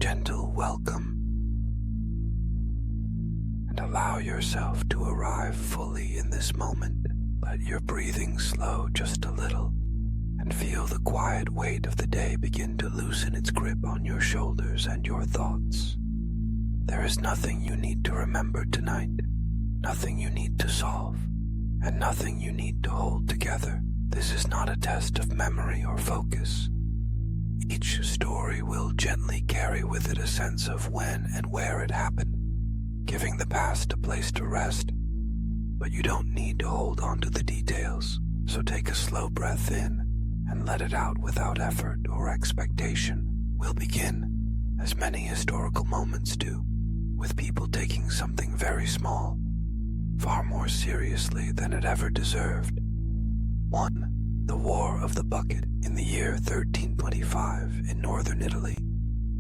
gentle welcome, and allow yourself to arrive fully in this moment. Let your breathing slow just a little, and feel the quiet weight of the day begin to loosen its grip on your shoulders and your thoughts. There is nothing you need to remember tonight, nothing you need to solve, and nothing you need to hold together. This is not a test of memory or focus. Each story will gently carry with it a sense of when and where it happened, giving the past a place to rest. But you don't need to hold on to the details, so take a slow breath in and let it out without effort or expectation. We'll begin, as many historical moments do, with people taking something very small, far more seriously than it ever deserved. 1. The War of the Bucket. In the year 1325 in northern Italy,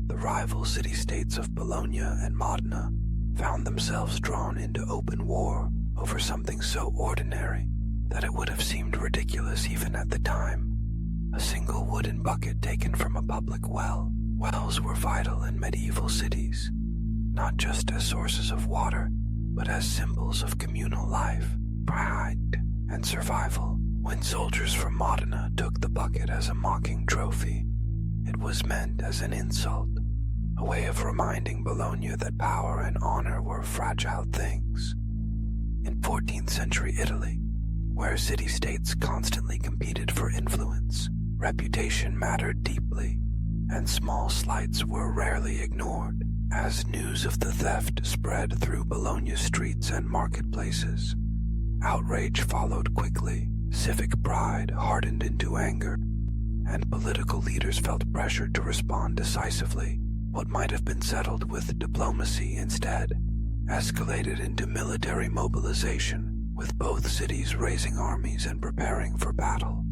the rival city-states of Bologna and Modena found themselves drawn into open war over something so ordinary that it would have seemed ridiculous even at the time. A single wooden bucket taken from a public well. Wells were vital in medieval cities, not just as sources of water, but as symbols of communal life, pride, and survival. When soldiers from Modena took the bucket as a mocking trophy, it was meant as an insult, a way of reminding Bologna that power and honor were fragile things. In 14th century Italy, where city-states constantly competed for influence, reputation mattered deeply, and small slights were rarely ignored. As news of the theft spread through Bologna streets and marketplaces, outrage followed quickly. Civic pride hardened into anger, and political leaders felt pressured to respond decisively. What might have been settled with diplomacy instead escalated into military mobilization, with both cities raising armies and preparing for battle.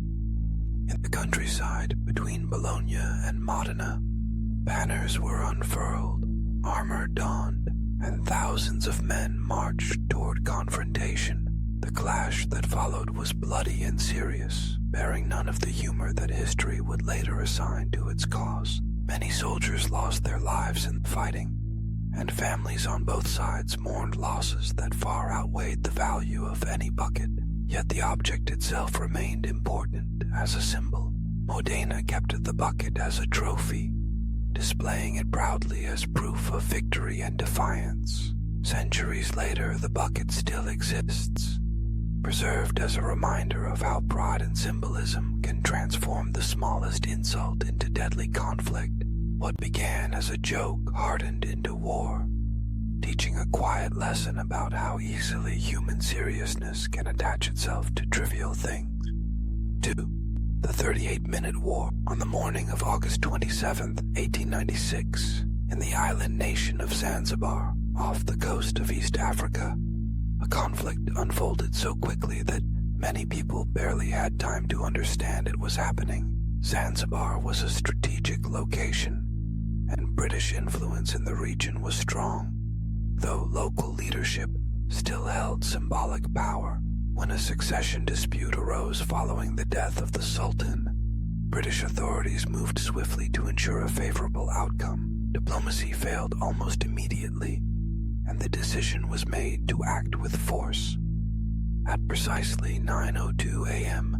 In the countryside between Bologna and Modena, banners were unfurled, armor donned, and thousands of men marched toward confrontation. The clash that followed was bloody and serious, bearing none of the humor that history would later assign to its cause. Many soldiers lost their lives in the fighting, and families on both sides mourned losses that far outweighed the value of any bucket. Yet the object itself remained important as a symbol. Modena kept the bucket as a trophy, displaying it proudly as proof of victory and defiance. Centuries later, the bucket still exists, preserved as a reminder of how pride and symbolism can transform the smallest insult into deadly conflict. What began as a joke hardened into war, teaching a quiet lesson about how easily human seriousness can attach itself to trivial things. 2. The 38-Minute War. On the morning of August 27, 1896, in the island nation of Zanzibar, off the coast of East Africa, a conflict unfolded so quickly that many people barely had time to understand it was happening. Zanzibar was a strategic location, and British influence in the region was strong, though local leadership still held symbolic power. When a succession dispute arose following the death of the Sultan, British authorities moved swiftly to ensure a favorable outcome. Diplomacy failed almost immediately, and the decision was made to act with force. At precisely 9:02 a.m.,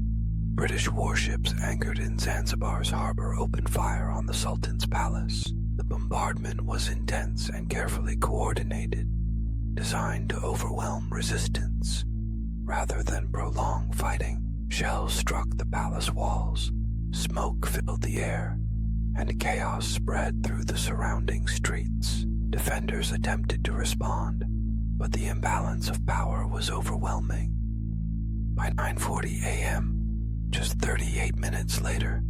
British warships anchored in Zanzibar's harbor opened fire on the Sultan's palace. The bombardment was intense and carefully coordinated, designed to overwhelm resistance rather than prolong fighting. Shells struck the palace walls, smoke filled the air, and chaos spread through the surrounding streets. Defenders attempted to respond, but the imbalance of power was overwhelming. By 9:40 a.m., just 38 minutes later,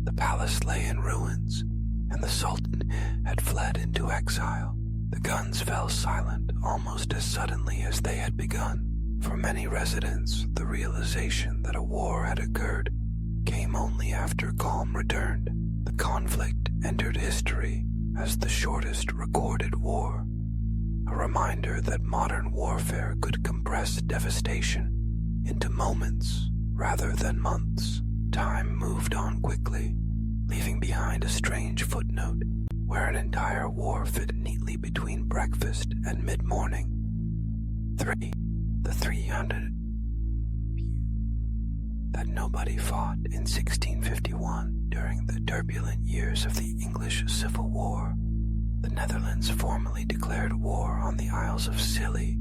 the palace lay in ruins, and the Sultan had fled into exile. The guns fell silent almost as suddenly as they had begun. For many residents, the realization that a war had occurred came only after calm returned. The conflict entered history as the shortest recorded war, a reminder that modern warfare could compress devastation into moments rather than months. Time moved on quickly, leaving behind a strange footnote where an entire war fit neatly between breakfast and mid-morning. 3. The 300 that nobody fought in 1651 during the turbulent years of the English Civil War. The Netherlands formally declared war on the Isles of Scilly,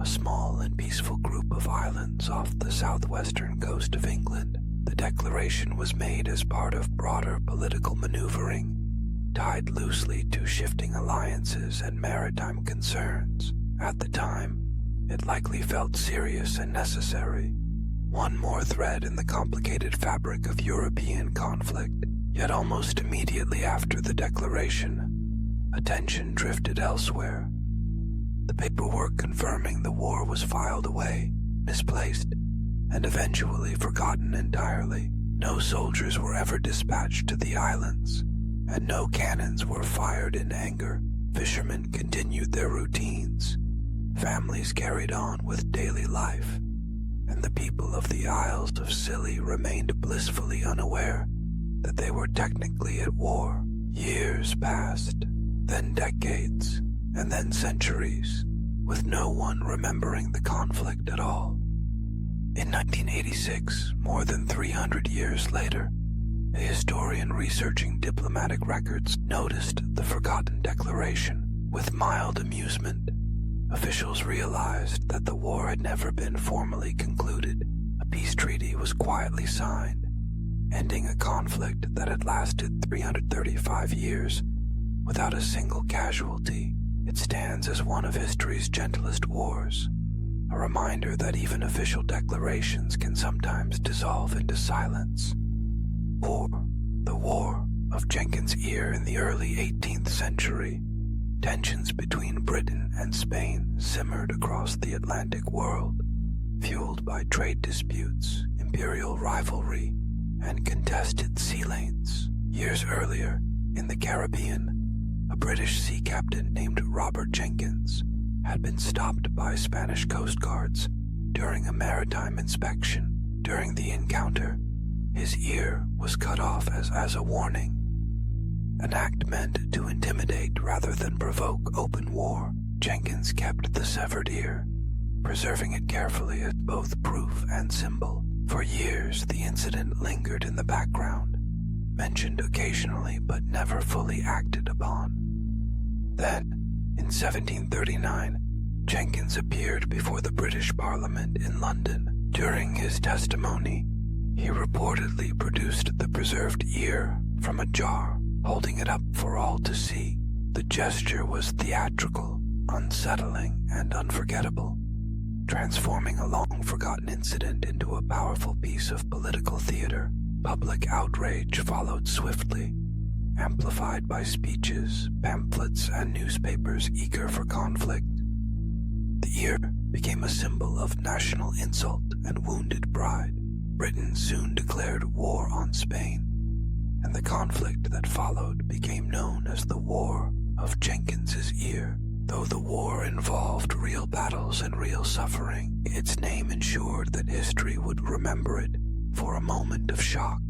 a small and peaceful group of islands off the southwestern coast of England. The declaration was made as part of broader political maneuvering, tied loosely to shifting alliances and maritime concerns. At the time, it likely felt serious and necessary. One more thread in the complicated fabric of European conflict. Yet almost immediately after the declaration, attention drifted elsewhere. The paperwork confirming the war was filed away, misplaced, and eventually forgotten entirely. No soldiers were ever dispatched to the islands, and no cannons were fired in anger. Fishermen continued their routines. Families carried on with daily life, and the people of the Isles of Scilly remained blissfully unaware that they were technically at war. Years passed, then decades, and then centuries, with no one remembering the conflict at all. In 1986, more than 300 years later, a historian researching diplomatic records noticed the forgotten declaration. With mild amusement, officials realized that the war had never been formally concluded. A peace treaty was quietly signed, ending a conflict that had lasted 335 years without a single casualty. It stands as one of history's gentlest wars, a reminder that even official declarations can sometimes dissolve into silence. Or the War of Jenkins' Ear in the early 18th century. Tensions between Britain and Spain simmered across the Atlantic world, fueled by trade disputes, imperial rivalry, and contested sea lanes. Years earlier, in the Caribbean, a British sea captain named Robert Jenkins had been stopped by Spanish coast guards during a maritime inspection. During the encounter, his ear was cut off as a warning, an act meant to intimidate rather than provoke open war. Jenkins kept the severed ear, preserving it carefully as both proof and symbol. For years, the incident lingered in the background, mentioned occasionally but never fully acted upon. Then, in 1739, Jenkins appeared before the British Parliament in London. During his testimony, he reportedly produced the preserved ear from a jar, holding it up for all to see. The gesture was theatrical, unsettling, and unforgettable, transforming a long-forgotten incident into a powerful piece of political theater. Public outrage followed swiftly, amplified by speeches, pamphlets, and newspapers eager for conflict. The ear became a symbol of national insult and wounded pride. Britain soon declared war on Spain, and the conflict that followed became known as the War of Jenkins' Ear. Though the war involved real battles and real suffering, its name ensured that history would remember it for a moment of shock,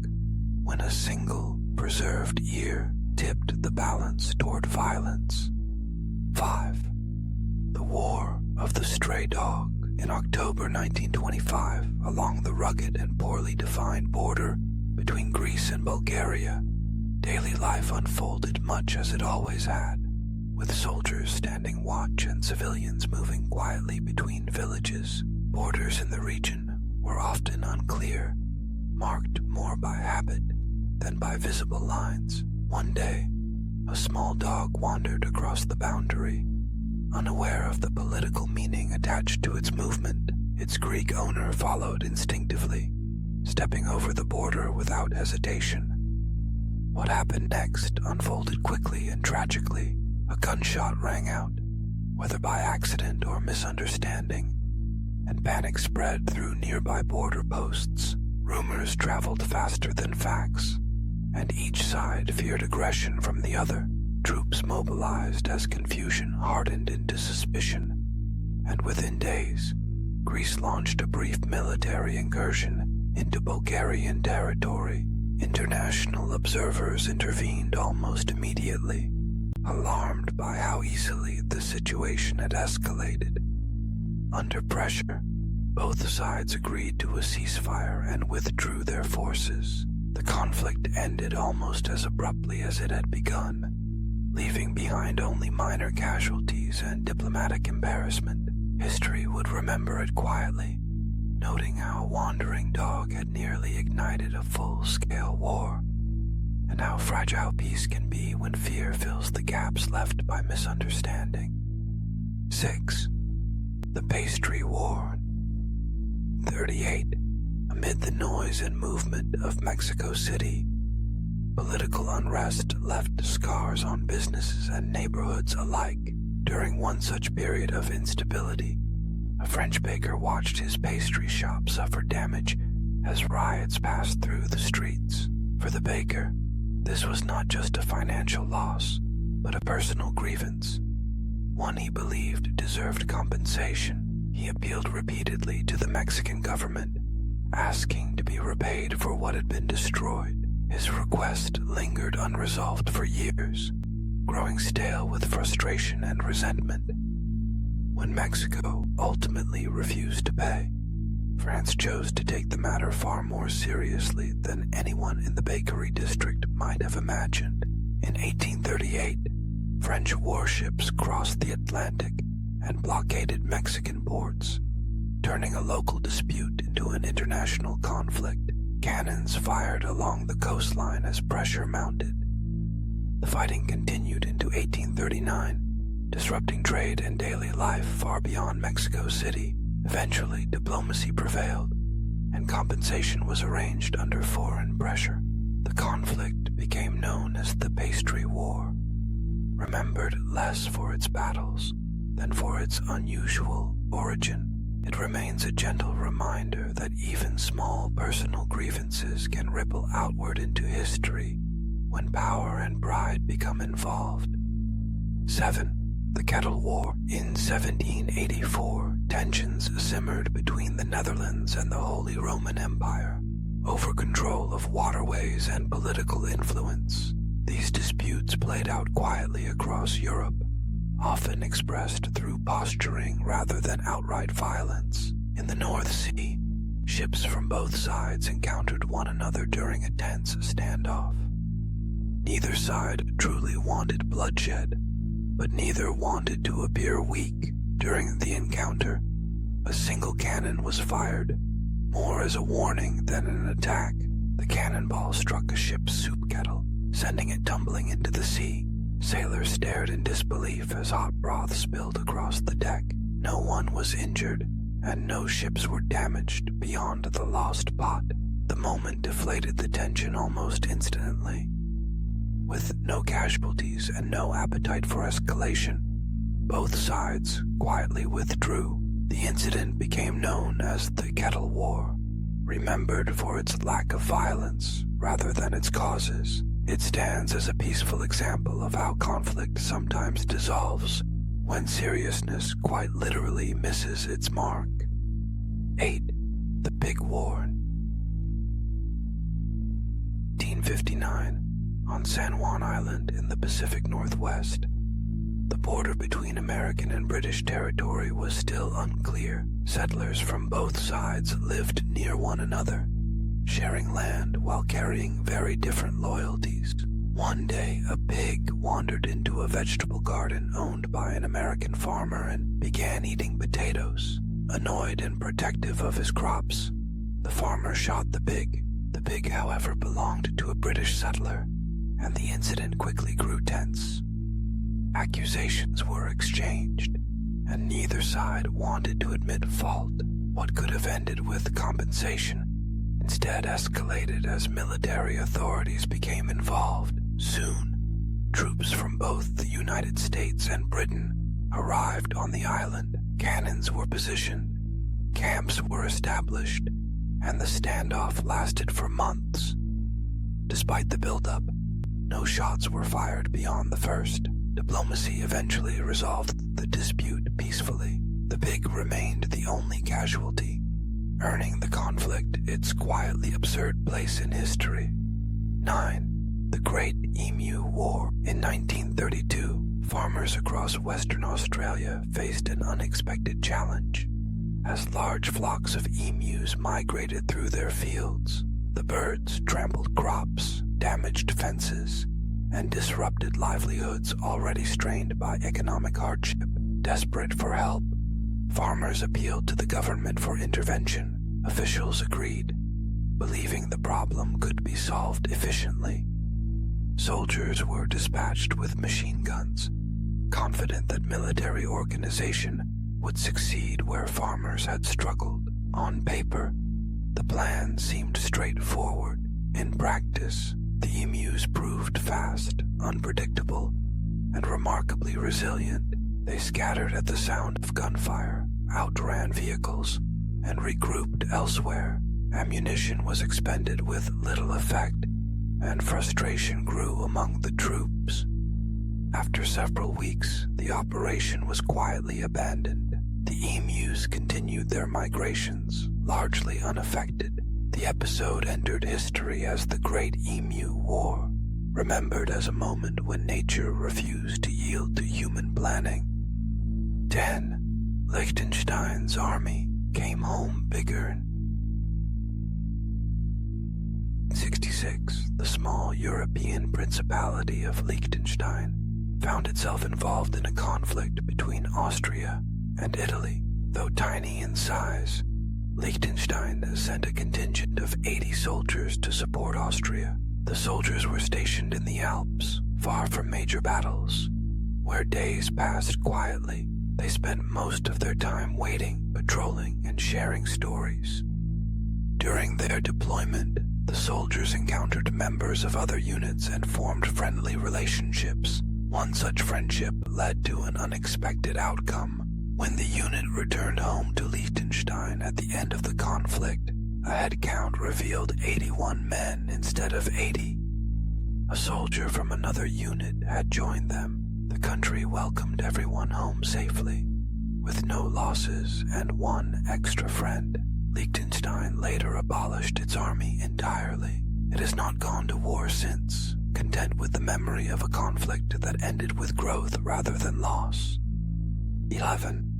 when a single preserved ear tipped the balance toward violence. 5. The War of the Stray Dog. In October 1925, along the rugged and poorly defined border between Greece and Bulgaria, daily life unfolded much as it always had, with soldiers standing watch and civilians moving quietly between villages. Borders in the region were often unclear, marked more by habit than by visible lines. One day, a small dog wandered across the boundary, unaware of the political meaning attached to its movement. Its Greek owner followed instinctively, stepping over the border without hesitation. What happened next unfolded quickly and tragically. A gunshot rang out, whether by accident or misunderstanding, and panic spread through nearby border posts. Rumors traveled faster than facts, and each side feared aggression from the other. Troops mobilized as confusion hardened into suspicion, and within days, Greece launched a brief military incursion into Bulgarian territory. International observers intervened almost immediately, alarmed by how easily the situation had escalated. Under pressure, both sides agreed to a ceasefire and withdrew their forces. The conflict ended almost as abruptly as it had begun, leaving behind only minor casualties and diplomatic embarrassment. History would remember it quietly, noting how a wandering dog had nearly ignited a full-scale war, and how fragile peace can be when fear fills the gaps left by misunderstanding. 6. The Pastry War. 38. Amid the noise and movement of Mexico City, political unrest left scars on businesses and neighborhoods alike. During one such period of instability, a French baker watched his pastry shop suffer damage as riots passed through the streets. For the baker, this was not just a financial loss, but a personal grievance, one he believed deserved compensation. He appealed repeatedly to the Mexican government, asking to be repaid for what had been destroyed. His request lingered unresolved for years, growing stale with frustration and resentment. When Mexico ultimately refused to pay, France chose to take the matter far more seriously than anyone in the bakery district might have imagined. In 1838, French warships crossed the Atlantic and blockaded Mexican ports, turning a local dispute into an international conflict. Cannons fired along the coastline as pressure mounted. The fighting continued into 1839, disrupting trade and daily life far beyond Mexico City. Eventually, diplomacy prevailed, and compensation was arranged under foreign pressure. The conflict became known as the Pastry War, remembered less for its battles than for its unusual origin. It remains a gentle reminder that even small personal grievances can ripple outward into history when power and pride become involved. 7. The Kettle War. In 1784, tensions simmered between the Netherlands and the Holy Roman Empire over control of waterways and political influence. These disputes played out quietly across Europe, often expressed through posturing rather than outright violence. In the North Sea, ships from both sides encountered one another during a tense standoff. Neither side truly wanted bloodshed, but neither wanted to appear weak. During the encounter, a single cannon was fired, more as a warning than an attack. The cannonball struck a ship's soup kettle, sending it tumbling into the sea. Sailors stared in disbelief as hot broth spilled across the deck. No one was injured, and no ships were damaged beyond the lost pot. The moment deflated the tension almost instantly. With no casualties and no appetite for escalation, both sides quietly withdrew. The incident became known as the Kettle War, remembered for its lack of violence rather than its causes. It stands as a peaceful example of how conflict sometimes dissolves when seriousness quite literally misses its mark. 8. The Big War. 1859. On San Juan Island in the Pacific Northwest, the border between American and British territory was still unclear. Settlers from both sides lived near one another, sharing land while carrying very different loyalties. One day, a pig wandered into a vegetable garden owned by an American farmer and began eating potatoes. Annoyed and protective of his crops, the farmer shot the pig. The pig, however, belonged to a British settler, and the incident quickly grew tense. Accusations were exchanged, and neither side wanted to admit fault. What could have ended with compensation instead escalated as military authorities became involved. Soon, troops from both the United States and Britain arrived on the island. Cannons were positioned, camps were established, and the standoff lasted for months. Despite the buildup, no shots were fired beyond the first. Diplomacy eventually resolved the dispute peacefully. The pig remained the only casualty, earning the conflict its quietly absurd place in history. 9. The Great Emu War. In 1913, 1832, farmers across Western Australia faced an unexpected challenge. As large flocks of emus migrated through their fields, the birds trampled crops, damaged fences, and disrupted livelihoods already strained by economic hardship. Desperate for help, farmers appealed to the government for intervention. Officials agreed, believing the problem could be solved efficiently. Soldiers were dispatched with machine guns, confident that military organization would succeed where farmers had struggled. On paper, the plan seemed straightforward. In practice, the emus proved fast, unpredictable, and remarkably resilient. They scattered at the sound of gunfire, outran vehicles, and regrouped elsewhere. Ammunition was expended with little effect, and frustration grew among the troops. After several weeks, the operation was quietly abandoned. The emus continued their migrations, largely unaffected. The episode entered history as the Great Emu War, remembered as a moment when nature refused to yield to human planning. 10. Liechtenstein's army came home bigger. In 1966, the small European principality of Liechtenstein found itself involved in a conflict between Austria and Italy. Though tiny in size, Liechtenstein sent a contingent of 80 soldiers to support Austria. The soldiers were stationed in the Alps, far from major battles, where days passed quietly. They spent most of their time waiting, patrolling, and sharing stories. During their deployment, the soldiers encountered members of other units and formed friendly relationships. One such friendship led to an unexpected outcome. When the unit returned home to Liechtenstein at the end of the conflict, a head count revealed 81 men instead of 80. A soldier from another unit had joined them. The country welcomed everyone home safely, with no losses and one extra friend. Liechtenstein later abolished its army entirely. It has not gone to war since, content with the memory of a conflict that ended with growth rather than loss. 11.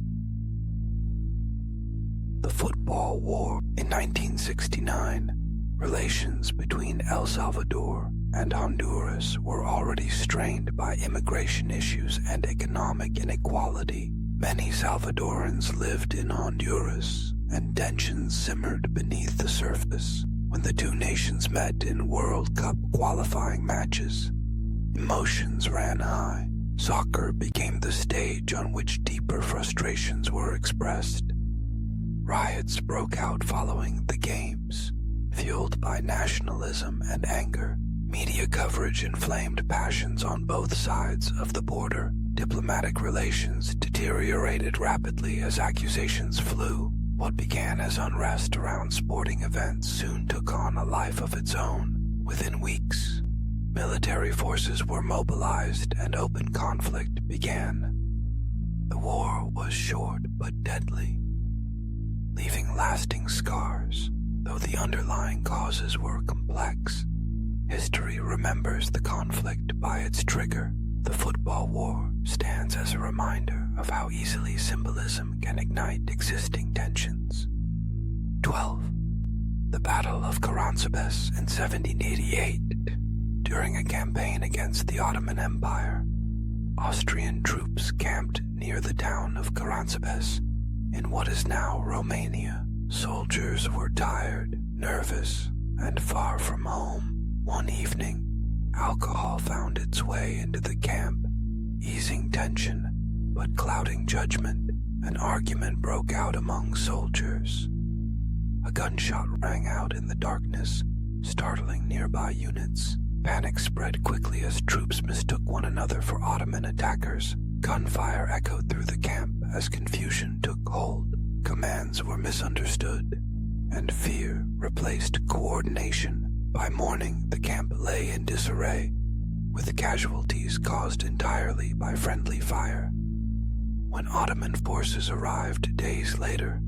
The Football War. In 1969, relations between El Salvador and Honduras were already strained by immigration issues and economic inequality. Many Salvadorans lived in Honduras, and tensions simmered beneath the surface. When the two nations met in World Cup qualifying matches, emotions ran high. Soccer became the stage on which deeper frustrations were expressed. Riots broke out following the games, fueled by nationalism and anger. Media coverage inflamed passions on both sides of the border. Diplomatic relations deteriorated rapidly as accusations flew. What began as unrest around sporting events soon took on a life of its own. Within weeks, military forces were mobilized and open conflict began. The war was short but deadly, leaving lasting scars, though the underlying causes were complex. History remembers the conflict by its trigger. The Football War stands as a reminder of how easily symbolism can ignite existing tensions. 12. The Battle of Karansabes in 1788. During a campaign against the Ottoman Empire, Austrian troops camped near the town of Karansabes in what is now Romania. Soldiers were tired, nervous, and far from home. One evening, alcohol found its way into the camp, easing tension but clouding judgment. An argument broke out among soldiers. A gunshot rang out in the darkness, startling nearby units. Panic spread quickly as troops mistook one another for Ottoman attackers. Gunfire echoed through the camp as confusion took hold. Commands were misunderstood, and fear replaced coordination. By morning, the camp lay in disarray, with casualties caused entirely by friendly fire. When Ottoman forces arrived days later,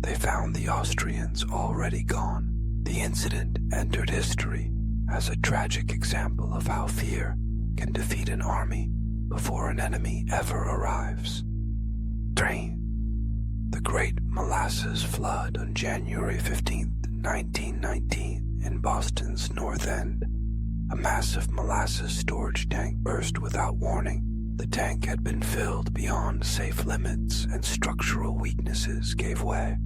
they found the Austrians already gone. The incident entered history as a tragic example of how fear can defeat an army before an enemy ever arrives. 3. The Great Molasses Flood on January 15, 1919, in Boston's North End. A massive molasses storage tank burst without warning. The tank had been filled beyond safe limits, and structural weaknesses gave way.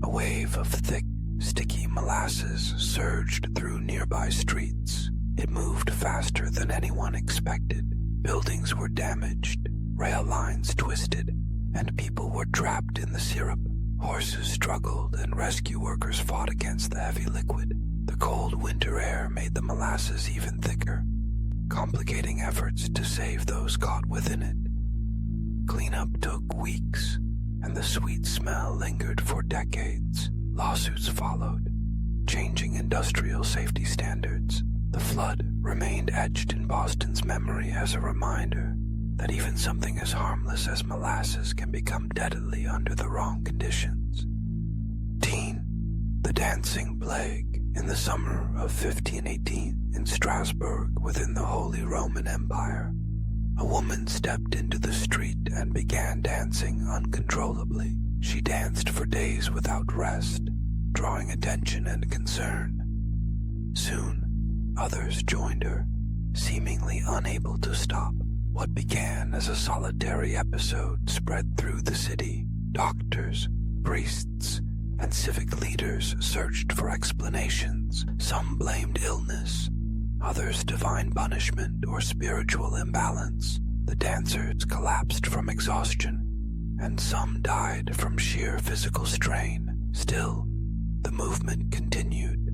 A wave of thick, sticky molasses surged through nearby streets. It moved faster than anyone expected. Buildings were damaged, rail lines twisted, and people were trapped in the syrup. Horses struggled, and rescue workers fought against the heavy liquid. The cold winter air made the molasses even thicker, complicating efforts to save those caught within it. Cleanup took weeks, and the sweet smell lingered for decades. Lawsuits followed, changing industrial safety standards. The flood remained etched in Boston's memory as a reminder that even something as harmless as molasses can become deadly under the wrong conditions. The Dancing Plague. In the summer of 1518, in Strasbourg, within the Holy Roman Empire, a woman stepped into the street and began dancing uncontrollably. She danced for days without rest, drawing attention and concern. Soon, others joined her, seemingly unable to stop. What began as a solitary episode spread through the city. Doctors, priests, and civic leaders searched for explanations. Some blamed illness, others divine punishment or spiritual imbalance. The dancers collapsed from exhaustion, and some died from sheer physical strain. Still, the movement continued.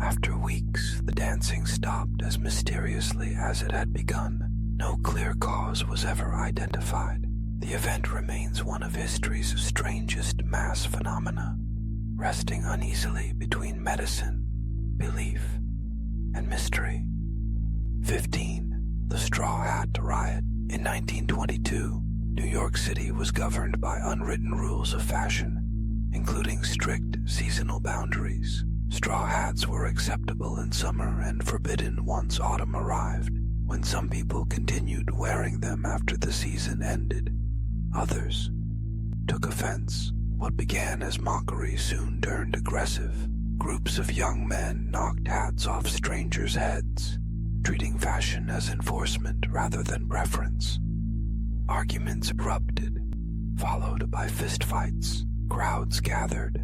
After weeks, the dancing stopped as mysteriously as it had begun. No clear cause was ever identified. The event remains one of history's strangest mass phenomena, resting uneasily between medicine, belief, and mystery. 15. The Straw Hat Riot. In 1922, New York City was governed by unwritten rules of fashion, including strict seasonal boundaries. Straw hats were acceptable in summer and forbidden once autumn arrived. When some people continued wearing them after the season ended, others took offense. What began as mockery soon turned aggressive. Groups of young men knocked hats off strangers' heads, treating fashion as enforcement rather than preference. Arguments erupted, followed by fistfights. Crowds gathered,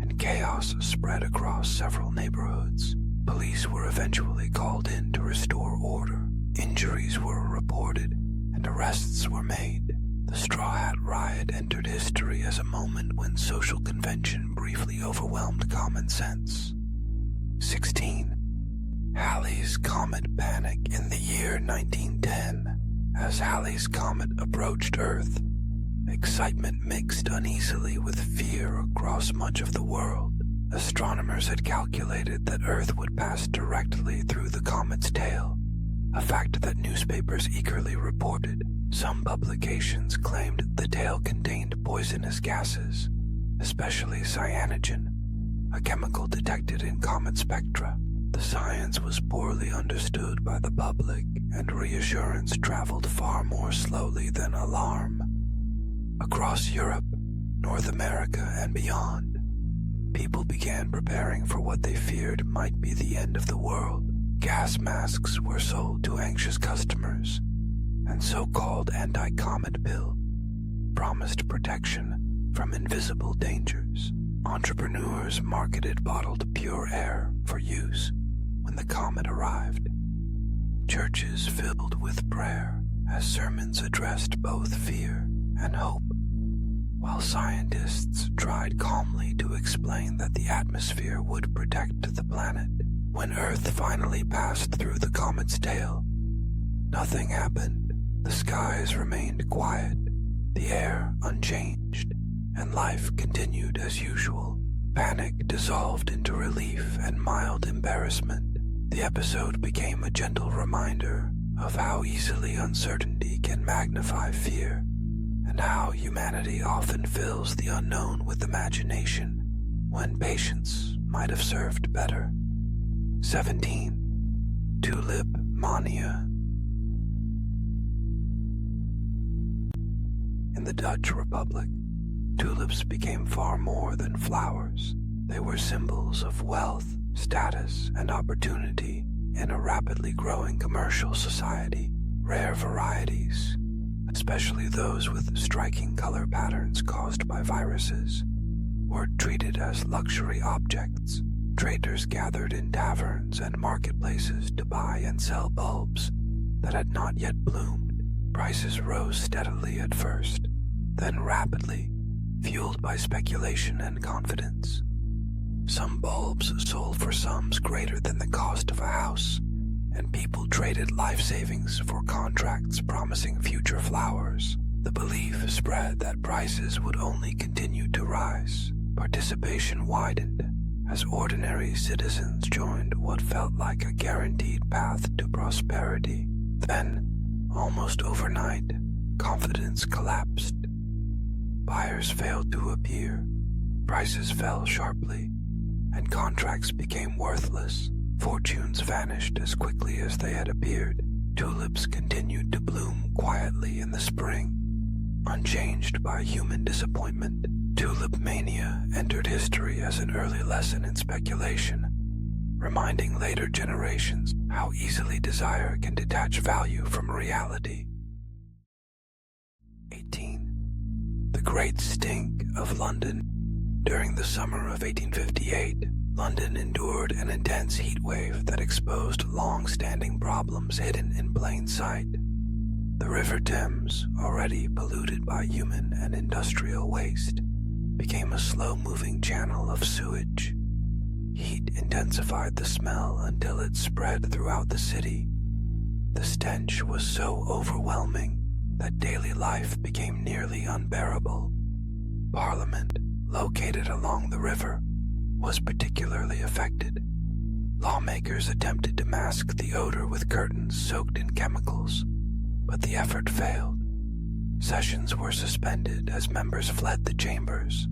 and chaos spread across several neighborhoods. Police were eventually called in to restore order. Injuries were reported, and arrests were made. The Straw Hat Riot entered history as a moment when social convention briefly overwhelmed common sense. 16. Halley's Comet Panic. In the year 1910, as Halley's Comet approached Earth, excitement mixed uneasily with fear across much of the world. Astronomers had calculated that Earth would pass directly through the comet's tail, a fact that newspapers eagerly reported. Some publications claimed the tail contained poisonous gases, especially cyanogen, a chemical detected in comet spectra. The science was poorly understood by the public, and reassurance traveled far more slowly than alarm. Across Europe, North America, and beyond, people began preparing for what they feared might be the end of the world. Gas masks were sold to anxious customers, and so-called anti-comet pill promised protection from invisible dangers. Entrepreneurs marketed bottled pure air for use when the comet arrived. Churches filled with prayer as sermons addressed both fear and hope, while scientists tried calmly to explain that the atmosphere would protect the planet. When Earth finally passed through the comet's tail, nothing happened. The skies remained quiet, the air unchanged, and life continued as usual. Panic dissolved into relief and mild embarrassment. The episode became a gentle reminder of how easily uncertainty can magnify fear, and how humanity often fills the unknown with imagination when patience might have served better. 17. Tulip Mania. In the Dutch Republic, tulips became far more than flowers. They were symbols of wealth, status, and opportunity in a rapidly growing commercial society. Rare varieties, especially those with striking color patterns caused by viruses, were treated as luxury objects. Traders gathered in taverns and marketplaces to buy and sell bulbs that had not yet bloomed. Prices rose steadily at first, then rapidly, fueled by speculation and confidence. Some bulbs sold for sums greater than the cost of a house, and people traded life savings for contracts promising future flowers. The belief spread that prices would only continue to rise. Participation widened as ordinary citizens joined what felt like a guaranteed path to prosperity. Then, almost overnight, confidence collapsed. Buyers failed to appear, prices fell sharply, and contracts became worthless. Fortunes vanished as quickly as they had appeared. Tulips continued to bloom quietly in the spring, unchanged by human disappointment. Tulip mania entered history as an early lesson in speculation, reminding later generations how easily desire can detach value from reality. 18. The Great Stink of London. During the summer of 1858, London endured an intense heat wave that exposed long-standing problems hidden in plain sight. The River Thames, already polluted by human and industrial waste, became a slow-moving channel of sewage. Heat intensified the smell until it spread throughout the city. The stench was so overwhelming that daily life became nearly unbearable. Parliament, located along the river, was particularly affected. Lawmakers attempted to mask the odor with curtains soaked in chemicals, but the effort failed. Sessions were suspended as members fled the chambers.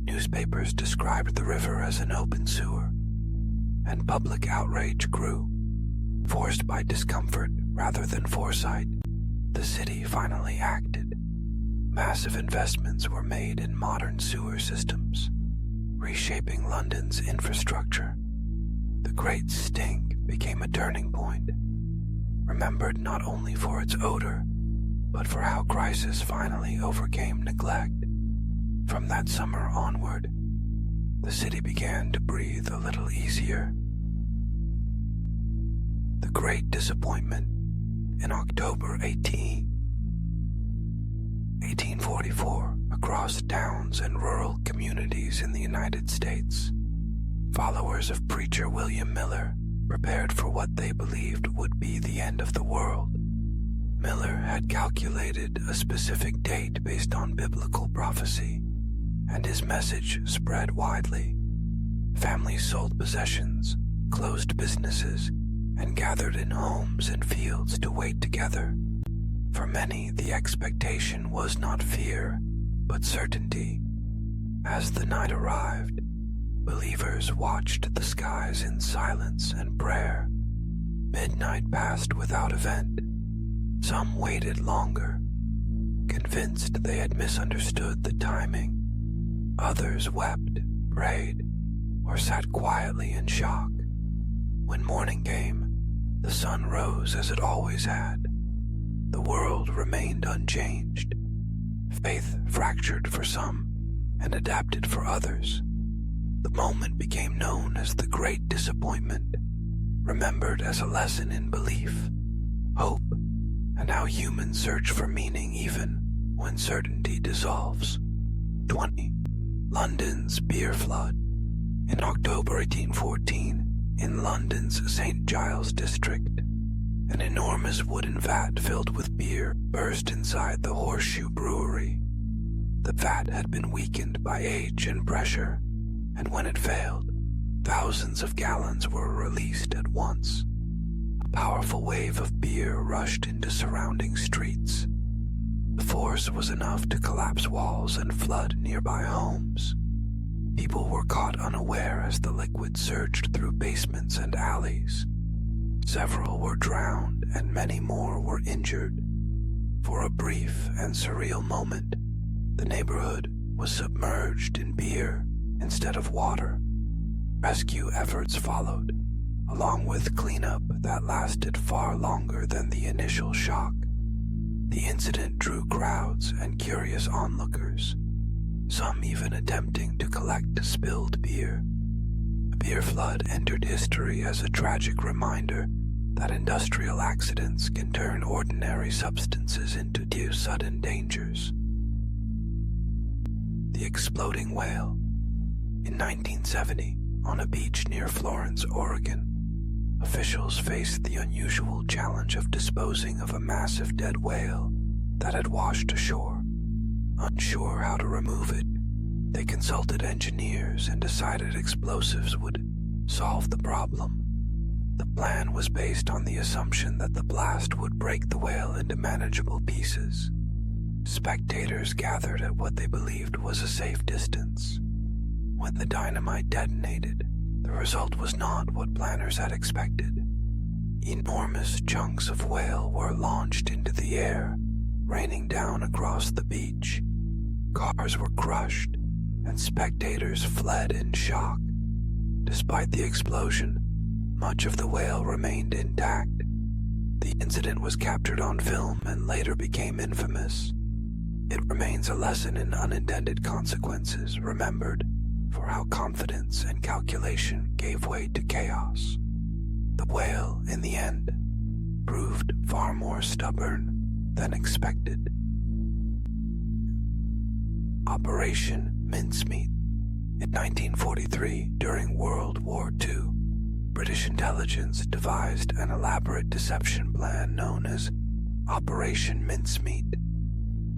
Newspapers described the river as an open sewer, and public outrage grew. Forced by discomfort rather than foresight, the city finally acted. Massive investments were made in modern sewer systems, reshaping London's infrastructure. The Great Stink became a turning point, remembered not only for its odor, but for how crisis finally overcame neglect. From that summer onward, the city began to breathe a little easier. The Great Disappointment. In October 1844, across towns and rural communities in the United States, followers of preacher William Miller prepared for what they believed would be the end of the world. Miller had calculated a specific date based on biblical prophecy, and his message spread widely. Families sold possessions, closed businesses, and gathered in homes and fields to wait together. For many, the expectation was not fear, but certainty. As the night arrived, believers watched the skies in silence and prayer. Midnight passed without event. Some waited longer, convinced they had misunderstood the timing. Others wept, prayed, or sat quietly in shock. When morning came, the sun rose as it always had. The world remained unchanged. Faith fractured for some and adapted for others. The moment became known as the Great Disappointment, remembered as a lesson in belief, hope, and how humans search for meaning even when certainty dissolves. 20. London's beer flood. In October 1814, in London's St. Giles district, an enormous wooden vat filled with beer burst inside the Horseshoe Brewery. The vat had been weakened by age and pressure, and when it failed, thousands of gallons were released at once. A powerful wave of beer rushed into surrounding streets. The force was enough to collapse walls and flood nearby homes. People were caught unaware as the liquid surged through basements and alleys. Several were drowned and many more were injured. For a brief and surreal moment, the neighborhood was submerged in beer instead of water. Rescue efforts followed, along with cleanup that lasted far longer than the initial shock. The incident drew crowds and curious onlookers, some even attempting to collect spilled beer. The beer flood entered history as a tragic reminder that industrial accidents can turn ordinary substances into sudden dangers. The exploding whale. In 1970, on a beach near Florence, Oregon, officials faced the unusual challenge of disposing of a massive dead whale that had washed ashore. Unsure how to remove it, they consulted engineers and decided explosives would solve the problem. The plan was based on the assumption that the blast would break the whale into manageable pieces. Spectators gathered at what they believed was a safe distance. When the dynamite detonated, the result was not what planners had expected. Enormous chunks of whale were launched into the air, raining down across the beach. Cars were crushed, and spectators fled in shock. Despite the explosion, much of the whale remained intact. The incident was captured on film and later became infamous. It remains a lesson in unintended consequences, remembered for how confidence and calculation gave way to chaos. The whale, in the end, proved far more stubborn than expected. Operation Mincemeat. In 1943, during World War II, British intelligence devised an elaborate deception plan known as Operation Mincemeat.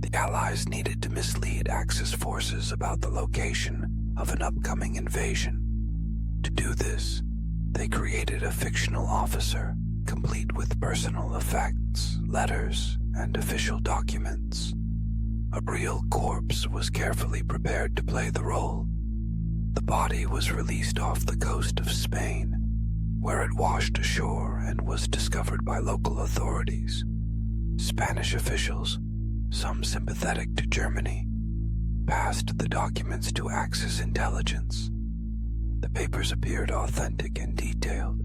The Allies needed to mislead Axis forces about the location of an upcoming invasion. To do this, they created a fictional officer, complete with personal effects, letters, and official documents. A real corpse was carefully prepared to play the role. The body was released off the coast of Spain, where it washed ashore and was discovered by local authorities. Spanish officials, some sympathetic to Germany, passed the documents to Axis intelligence. The papers appeared authentic and detailed,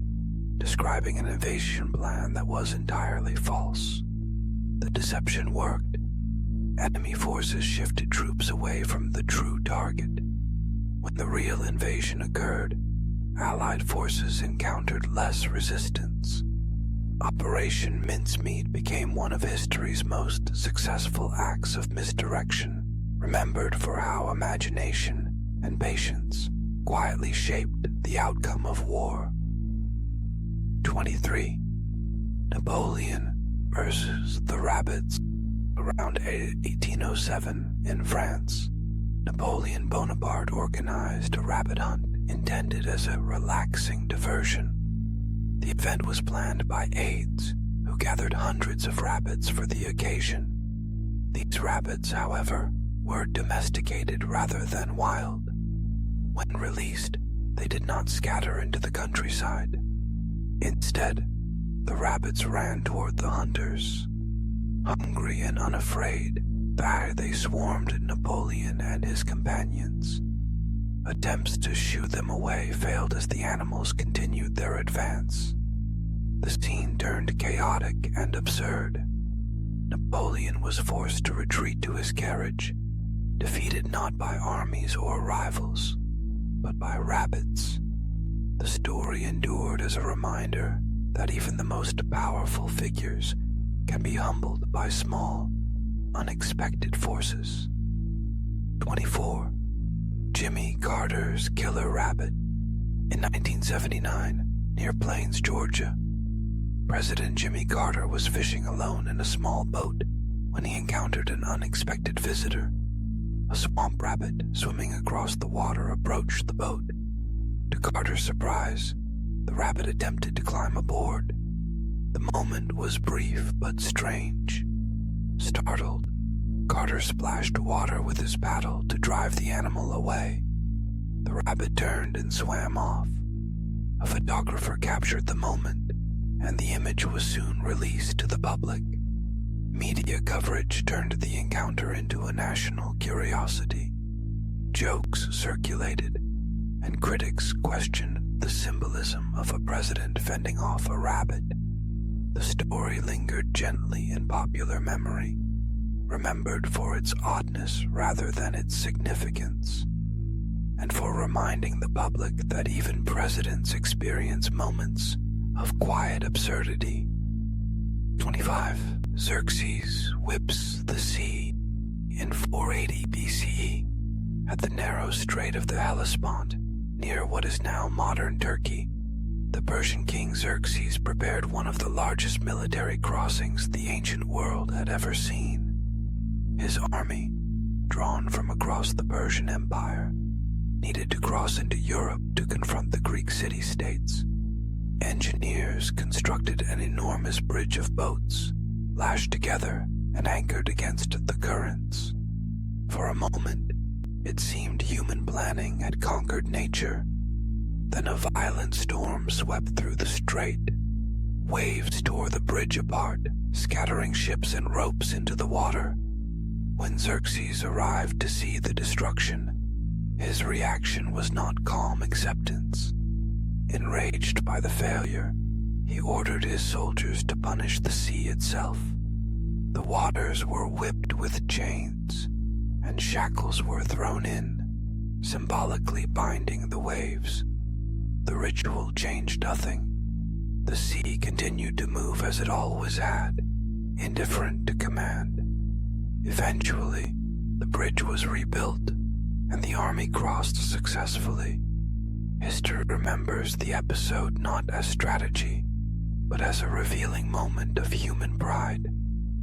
describing an invasion plan that was entirely false. The deception worked. Enemy forces shifted troops away from the true target. When the real invasion occurred, Allied forces encountered less resistance. Operation Mincemeat became one of history's most successful acts of misdirection, remembered for how imagination and patience quietly shaped the outcome of war. 23. Napoleon versus the rabbits. Around 1807 in France, Napoleon Bonaparte organized a rabbit hunt intended as a relaxing diversion. The event was planned by aides who gathered hundreds of rabbits for the occasion. These rabbits, however, were domesticated rather than wild. When released, they did not scatter into the countryside. Instead, the rabbits ran toward the hunters. Hungry and unafraid, they swarmed Napoleon and his companions. Attempts to shoo them away failed as the animals continued their advance. The scene turned chaotic and absurd. Napoleon was forced to retreat to his carriage, defeated not by armies or rivals, but by rabbits. The story endured as a reminder that even the most powerful figures can be humbled by small, unexpected forces. 24. Jimmy Carter's Killer Rabbit. In 1979, near Plains, Georgia, President Jimmy Carter was fishing alone in a small boat when he encountered an unexpected visitor. A swamp rabbit swimming across the water approached the boat. To Carter's surprise, the rabbit attempted to climb aboard. The moment was brief but strange. Startled, Carter splashed water with his paddle to drive the animal away. The rabbit turned and swam off. A photographer captured the moment, and the image was soon released to the public. Media coverage turned the encounter into a national curiosity. Jokes circulated, and critics questioned the symbolism of a president fending off a rabbit. The story lingered gently in popular memory, remembered for its oddness rather than its significance, and for reminding the public that even presidents experience moments of quiet absurdity. 25. Xerxes whips the sea. In 480 BCE, at the narrow strait of the Hellespont, near what is now modern Turkey, the Persian king Xerxes prepared one of the largest military crossings the ancient world had ever seen. His army, drawn from across the Persian Empire, needed to cross into Europe to confront the Greek city-states. Engineers constructed an enormous bridge of boats, lashed together and anchored against the currents. For a moment, it seemed human planning had conquered nature. Then a violent storm swept through the strait. Waves tore the bridge apart, scattering ships and ropes into the water. When Xerxes arrived to see the destruction, his reaction was not calm acceptance. Enraged by the failure, he ordered his soldiers to punish the sea itself. The waters were whipped with chains, and shackles were thrown in, symbolically binding the waves. The ritual changed nothing. The sea continued to move as it always had, indifferent to command. Eventually, the bridge was rebuilt, and the army crossed successfully. History remembers the episode not as strategy, but as a revealing moment of human pride,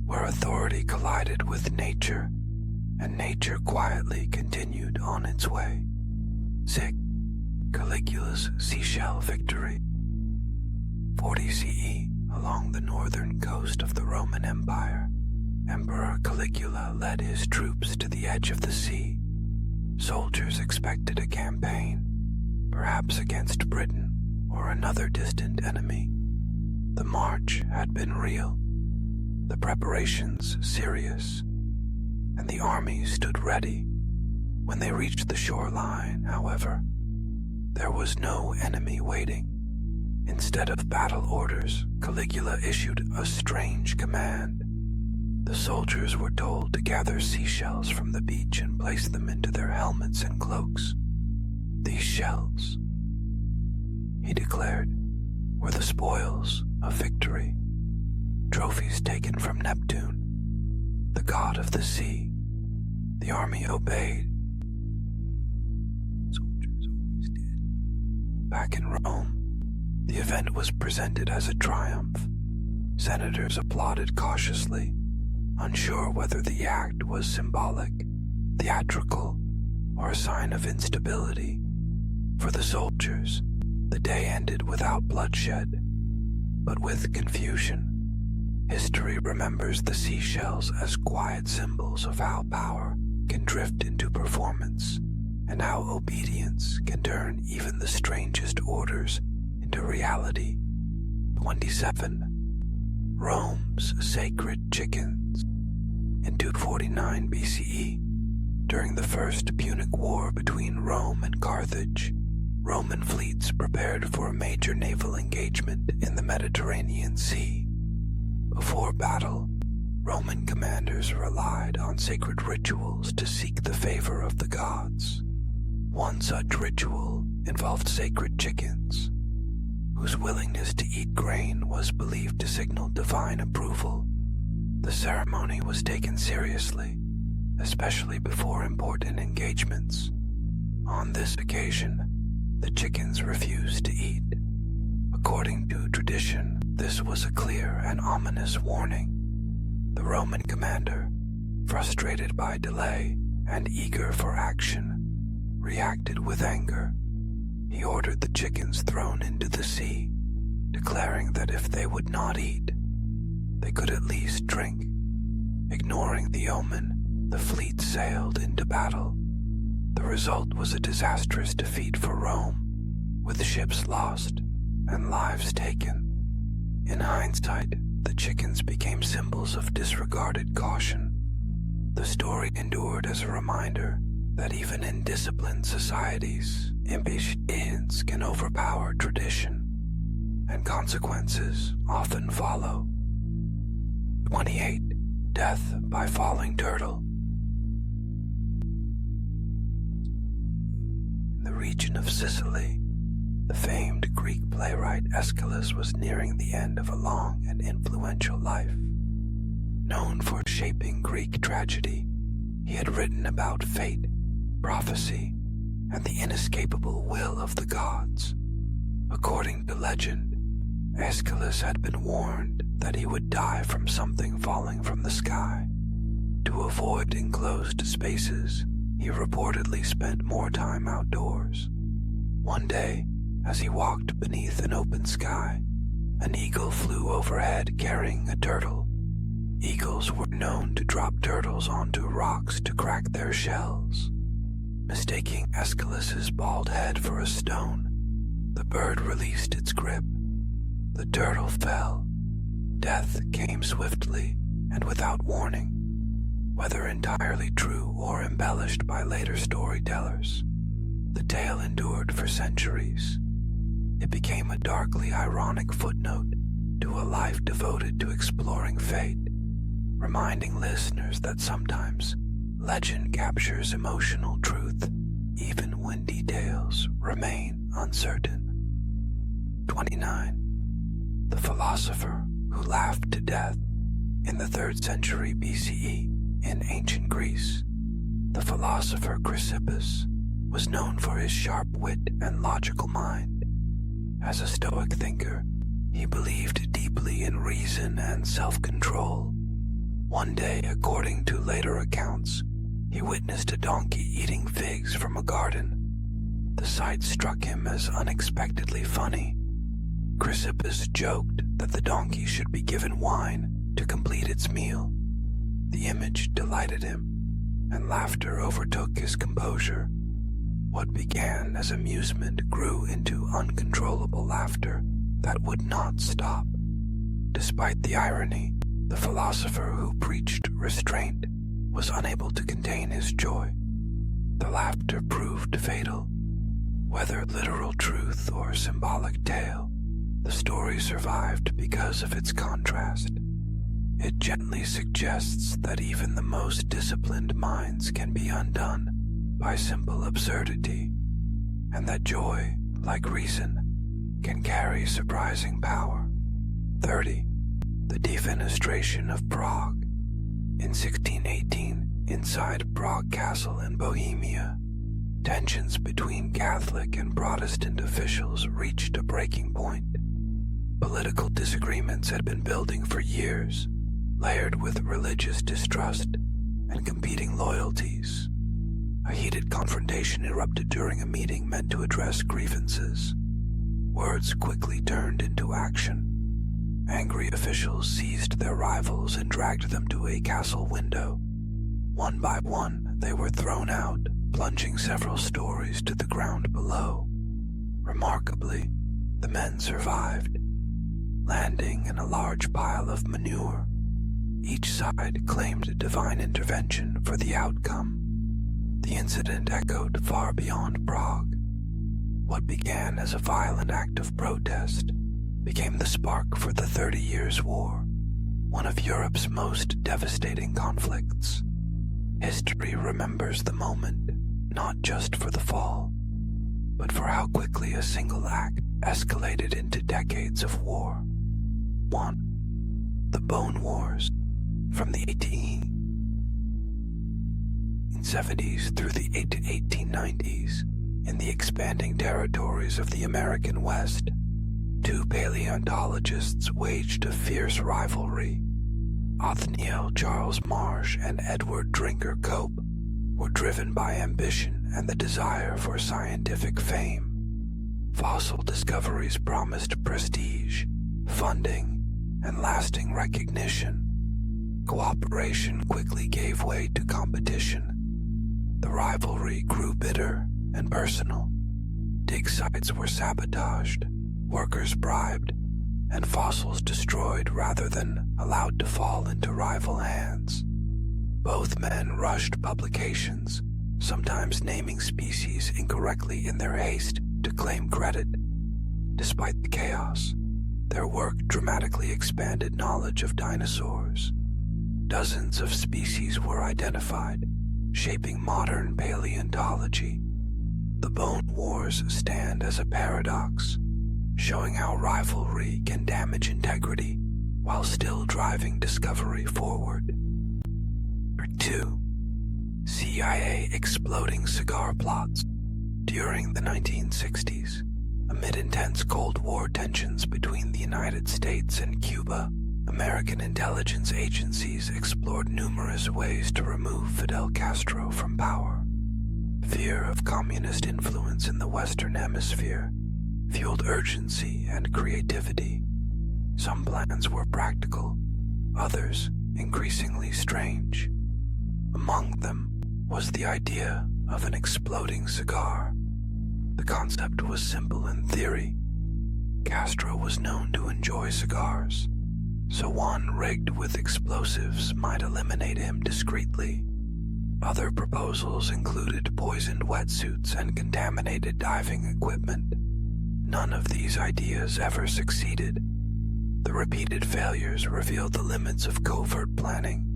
where authority collided with nature, and nature quietly continued on its way. 6. Caligula's seashell victory. 40 CE, along the northern coast of the Roman Empire, Emperor Caligula led his troops to the edge of the sea. Soldiers expected a campaign, perhaps against Britain or another distant enemy. The march had been real, the preparations serious, and the army stood ready. When they reached the shoreline, however, there was no enemy waiting. Instead of battle orders, Caligula issued a strange command. The soldiers were told to gather seashells from the beach and place them into their helmets and cloaks. These shells, he declared, were the spoils of victory, trophies taken from Neptune, the god of the sea. The army obeyed. Soldiers always did. Back in Rome, the event was presented as a triumph. Senators applauded cautiously, unsure whether the act was symbolic, theatrical, or a sign of instability. For the soldiers, the day ended without bloodshed, but with confusion. History remembers the seashells as quiet symbols of how power can drift into performance, and how obedience can turn even the strangest orders into reality. 27. Rome's sacred chickens. In 249 BCE, during the First Punic War between Rome and Carthage, Roman fleets prepared for a major naval engagement in the Mediterranean Sea. Before battle, Roman commanders relied on sacred rituals to seek the favor of the gods. One such ritual involved sacred chickens, whose willingness to eat grain was believed to signal divine approval. The ceremony was taken seriously, especially before important engagements. On this occasion, the chickens refused to eat. According to tradition, this was a clear and ominous warning. The Roman commander, frustrated by delay and eager for action, reacted with anger. He ordered the chickens thrown into the sea, declaring that if they would not eat, they could at least drink. Ignoring the omen, the fleet sailed into battle. The result was a disastrous defeat for Rome, with ships lost and lives taken. In hindsight, the chickens became symbols of disregarded caution. The story endured as a reminder that even in disciplined societies, impish ends can overpower tradition, and consequences often follow. 28. Death by falling turtle. In the region of Sicily, the famed Greek playwright Aeschylus was nearing the end of a long and influential life. Known for shaping Greek tragedy, he had written about fate, prophecy, and the inescapable will of the gods. According to legend, Aeschylus had been warned that he would die from something falling from the sky. To avoid enclosed spaces, he reportedly spent more time outdoors. One day, as he walked beneath an open sky, an eagle flew overhead carrying a turtle. Eagles were known to drop turtles onto rocks to crack their shells. Mistaking Aeschylus's bald head for a stone, the bird released its grip. The turtle fell. Death came swiftly and without warning, whether entirely true or embellished by later storytellers. The tale endured for centuries. It became a darkly ironic footnote to a life devoted to exploring fate, reminding listeners that sometimes legend captures emotional truth even when details remain uncertain. 29. The philosopher who laughed to death. In the 3rd century BCE, in ancient Greece, the philosopher Chrysippus was known for his sharp wit and logical mind. As a Stoic thinker, he believed deeply in reason and self-control. One day, according to later accounts, he witnessed a donkey eating figs from a garden. The sight struck him as unexpectedly funny. Chrysippus joked that the donkey should be given wine to complete its meal. The image delighted him, and laughter overtook his composure. What began as amusement grew into uncontrollable laughter that would not stop. Despite the irony, the philosopher who preached restraint was unable to contain his joy. The laughter proved fatal. Whether literal truth or symbolic tale, the story survived because of its contrast. It gently suggests that even the most disciplined minds can be undone by simple absurdity, and that joy, like reason, can carry surprising power. 30. The defenestration of Prague. In 1618, inside Prague Castle in Bohemia, tensions between Catholic and Protestant officials reached a breaking point. Political disagreements had been building for years, layered with religious distrust and competing loyalties. A heated confrontation erupted during a meeting meant to address grievances. Words quickly turned into action. Angry officials seized their rivals and dragged them to a castle window. One by one, they were thrown out, plunging several stories to the ground below. Remarkably, the men survived, landing in a large pile of manure. Each side claimed divine intervention for the outcome. The incident echoed far beyond Prague. What began as a violent act of protest became the spark for the 30 Years' War, one of Europe's most devastating conflicts. History remembers the moment, not just for the fall, but for how quickly a single act escalated into decades of war. 1. The Bone Wars. From the 1870s through the 1890s, in the expanding territories of the American West, two paleontologists waged a fierce rivalry. Othniel Charles Marsh and Edward Drinker Cope were driven by ambition and the desire for scientific fame. Fossil discoveries promised prestige, funding, and lasting recognition. Cooperation quickly gave way to competition. The rivalry grew bitter and personal. Dig sites were sabotaged, workers bribed, and fossils destroyed rather than allowed to fall into rival hands. Both men rushed publications, sometimes naming species incorrectly in their haste to claim credit. Despite the chaos, their work dramatically expanded knowledge of dinosaurs. Dozens of species were identified, shaping modern paleontology. The bone wars stand as a paradox, showing how rivalry can damage integrity while still driving discovery forward. 2. CIA exploding cigar plots. During the 1960s, amid intense Cold War tensions between the United States and Cuba, American intelligence agencies explored numerous ways to remove Fidel Castro from power. Fear of communist influence in the Western Hemisphere fueled urgency and creativity. Some plans were practical, others increasingly strange. Among them was the idea of an exploding cigar. The concept was simple in theory. Castro was known to enjoy cigars, so one rigged with explosives might eliminate him discreetly. Other proposals included poisoned wetsuits and contaminated diving equipment. None of these ideas ever succeeded. The repeated failures revealed the limits of covert planning.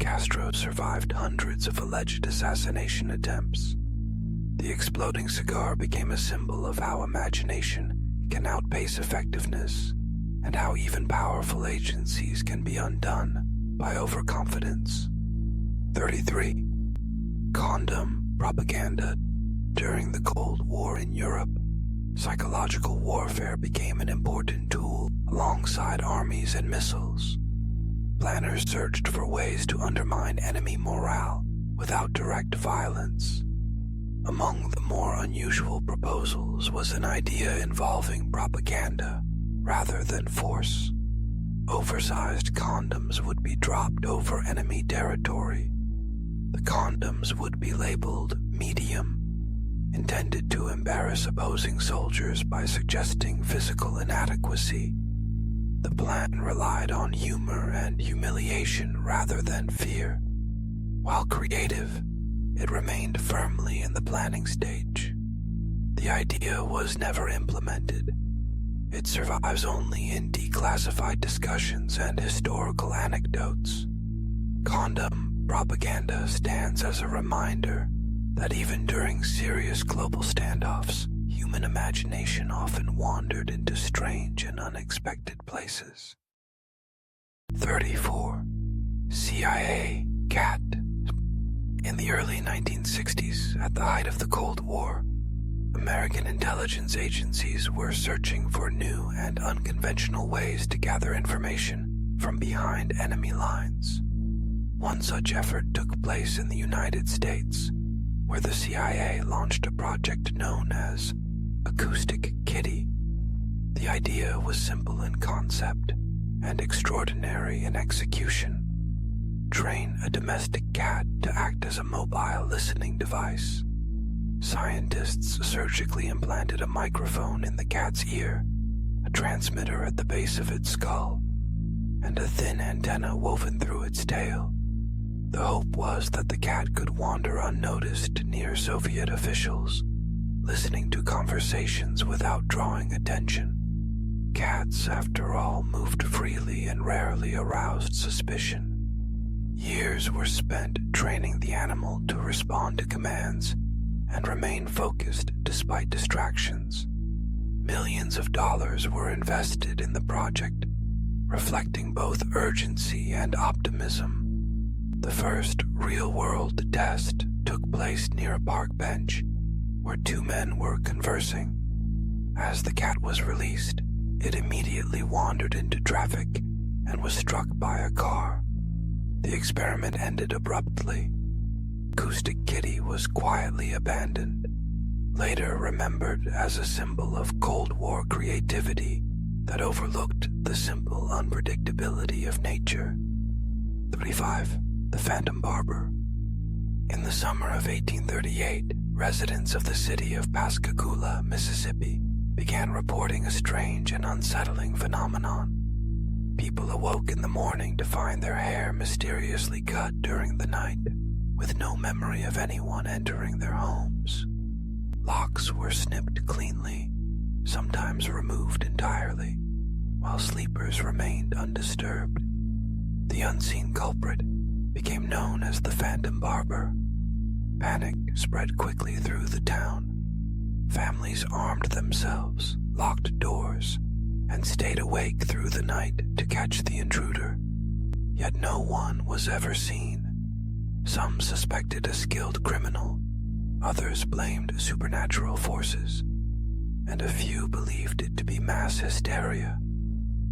Castro survived hundreds of alleged assassination attempts. The exploding cigar became a symbol of how imagination can outpace effectiveness, and how even powerful agencies can be undone by overconfidence. 33. Condom propaganda. During the Cold War in Europe, psychological warfare became an important tool alongside armies and missiles. Planners searched for ways to undermine enemy morale without direct violence. Among the more unusual proposals was an idea involving propaganda rather than force. Oversized condoms would be dropped over enemy territory. The condoms would be labeled medium, intended to embarrass opposing soldiers by suggesting physical inadequacy. The plan relied on humor and humiliation rather than fear. While creative, it remained firmly in the planning stage. The idea was never implemented. It survives only in declassified discussions and historical anecdotes. Condom propaganda stands as a reminder that even during serious global standoffs, human imagination often wandered into strange and unexpected places. 34. CIA cat. In the early 1960s, at the height of the Cold War, American intelligence agencies were searching for new and unconventional ways to gather information from behind enemy lines. One such effort took place in the United States, where the CIA launched a project known as Acoustic Kitty. The idea was simple in concept and extraordinary in execution. Train a domestic cat to act as a mobile listening device. Scientists surgically implanted a microphone in the cat's ear, a transmitter at the base of its skull, and a thin antenna woven through its tail. The hope was that the cat could wander unnoticed near Soviet officials, listening to conversations without drawing attention. Cats, after all, moved freely and rarely aroused suspicion. Years were spent training the animal to respond to commands and remain focused despite distractions. Millions of dollars were invested in the project, reflecting both urgency and optimism. The first real-world test took place near a park bench where two men were conversing. As the cat was released, it immediately wandered into traffic and was struck by a car. The experiment ended abruptly. Acoustic Kitty was quietly abandoned, later remembered as a symbol of Cold War creativity that overlooked the simple unpredictability of nature. 35. The Phantom Barber. In the summer of 1838, residents of the city of Pascagoula, Mississippi, began reporting a strange and unsettling phenomenon. People awoke in the morning to find their hair mysteriously cut during the night, with no memory of anyone entering their homes. Locks were snipped cleanly, sometimes removed entirely, while sleepers remained undisturbed. The unseen culprit became known as the Phantom Barber. Panic spread quickly through the town. Families armed themselves, locked doors, and stayed awake through the night to catch the intruder. Yet no one was ever seen. Some suspected a skilled criminal, others blamed supernatural forces, and a few believed it to be mass hysteria.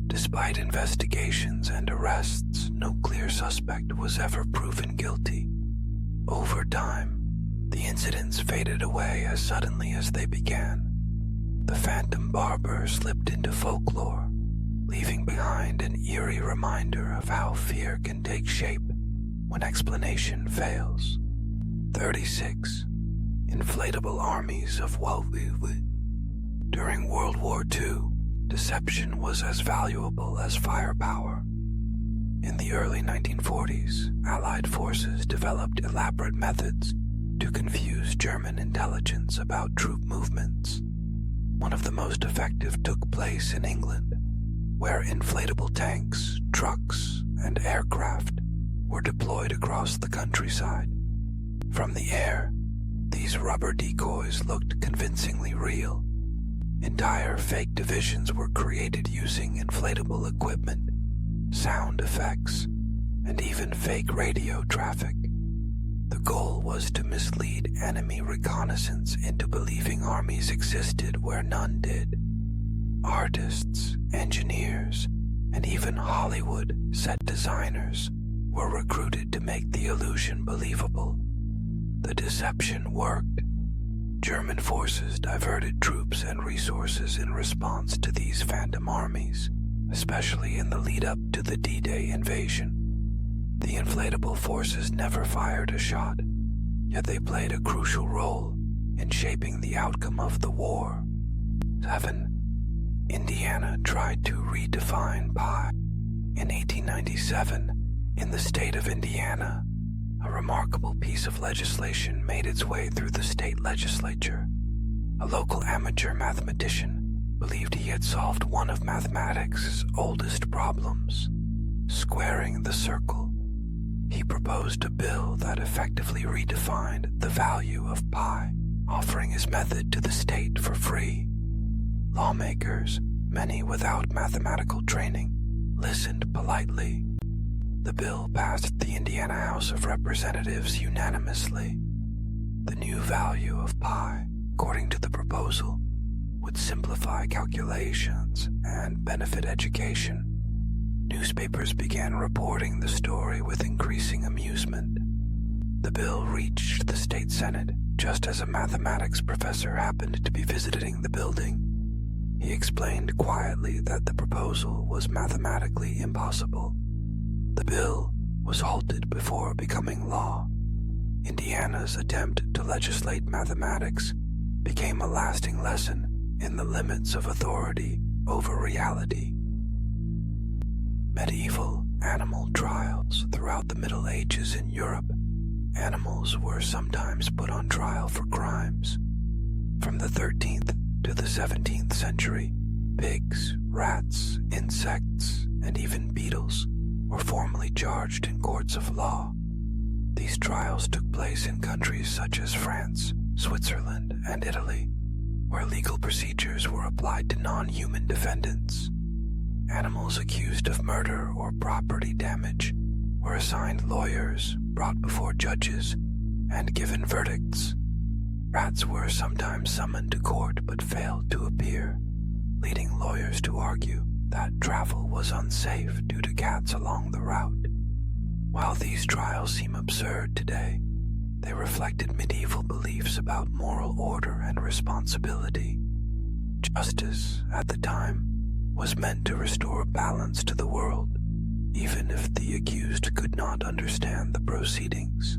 Despite investigations and arrests, no clear suspect was ever proven guilty. Over time, the incidents faded away as suddenly as they began. The Phantom Barber slipped into folklore, leaving behind an eerie reminder of how fear can take shape when explanation fails. 36. Inflatable armies of Walwee. During World War II, deception was as valuable as firepower. In the early 1940s, Allied forces developed elaborate methods to confuse German intelligence about troop movements. One of the most effective took place in England, where inflatable tanks, trucks, and aircraft were deployed across the countryside. From the air, these rubber decoys looked convincingly real. Entire fake divisions were created using inflatable equipment, sound effects, and even fake radio traffic. The goal was to mislead enemy reconnaissance into believing armies existed where none did. Artists, engineers, and even Hollywood set designers were recruited to make the illusion believable. The deception worked. German forces diverted troops and resources in response to these phantom armies, especially in the lead-up to the D-Day invasion. The inflatable forces never fired a shot, yet they played a crucial role in shaping the outcome of the war. 7. Indiana tried to redefine pie. In 1897, in the state of Indiana, a remarkable piece of legislation made its way through the state legislature. A local amateur mathematician believed he had solved one of mathematics' oldest problems, squaring the circle. He proposed a bill that effectively redefined the value of pi, offering his method to the state for free. Lawmakers, many without mathematical training, listened politely. The bill passed the Indiana House of Representatives unanimously. The new value of pi, according to the proposal, would simplify calculations and benefit education. Newspapers began reporting the story with increasing amusement. The bill reached the state senate just as a mathematics professor happened to be visiting the building. He explained quietly that the proposal was mathematically impossible. The bill was halted before becoming law. Indiana's attempt to legislate mathematics became a lasting lesson in the limits of authority over reality. Medieval animal trials. Throughout the Middle Ages in Europe, animals were sometimes put on trial for crimes. From the 13th to the 17th century, pigs, rats, insects, and even beetles were formally charged in courts of law. These trials took place in countries such as France, Switzerland, and Italy, where legal procedures were applied to non-human defendants. Animals accused of murder or property damage were assigned lawyers, brought before judges, and given verdicts. Rats were sometimes summoned to court but failed to appear, leading lawyers to argue that travel was unsafe due to cats along the route. While these trials seem absurd today, they reflected medieval beliefs about moral order and responsibility. Justice, at the time, was meant to restore balance to the world, even if the accused could not understand the proceedings.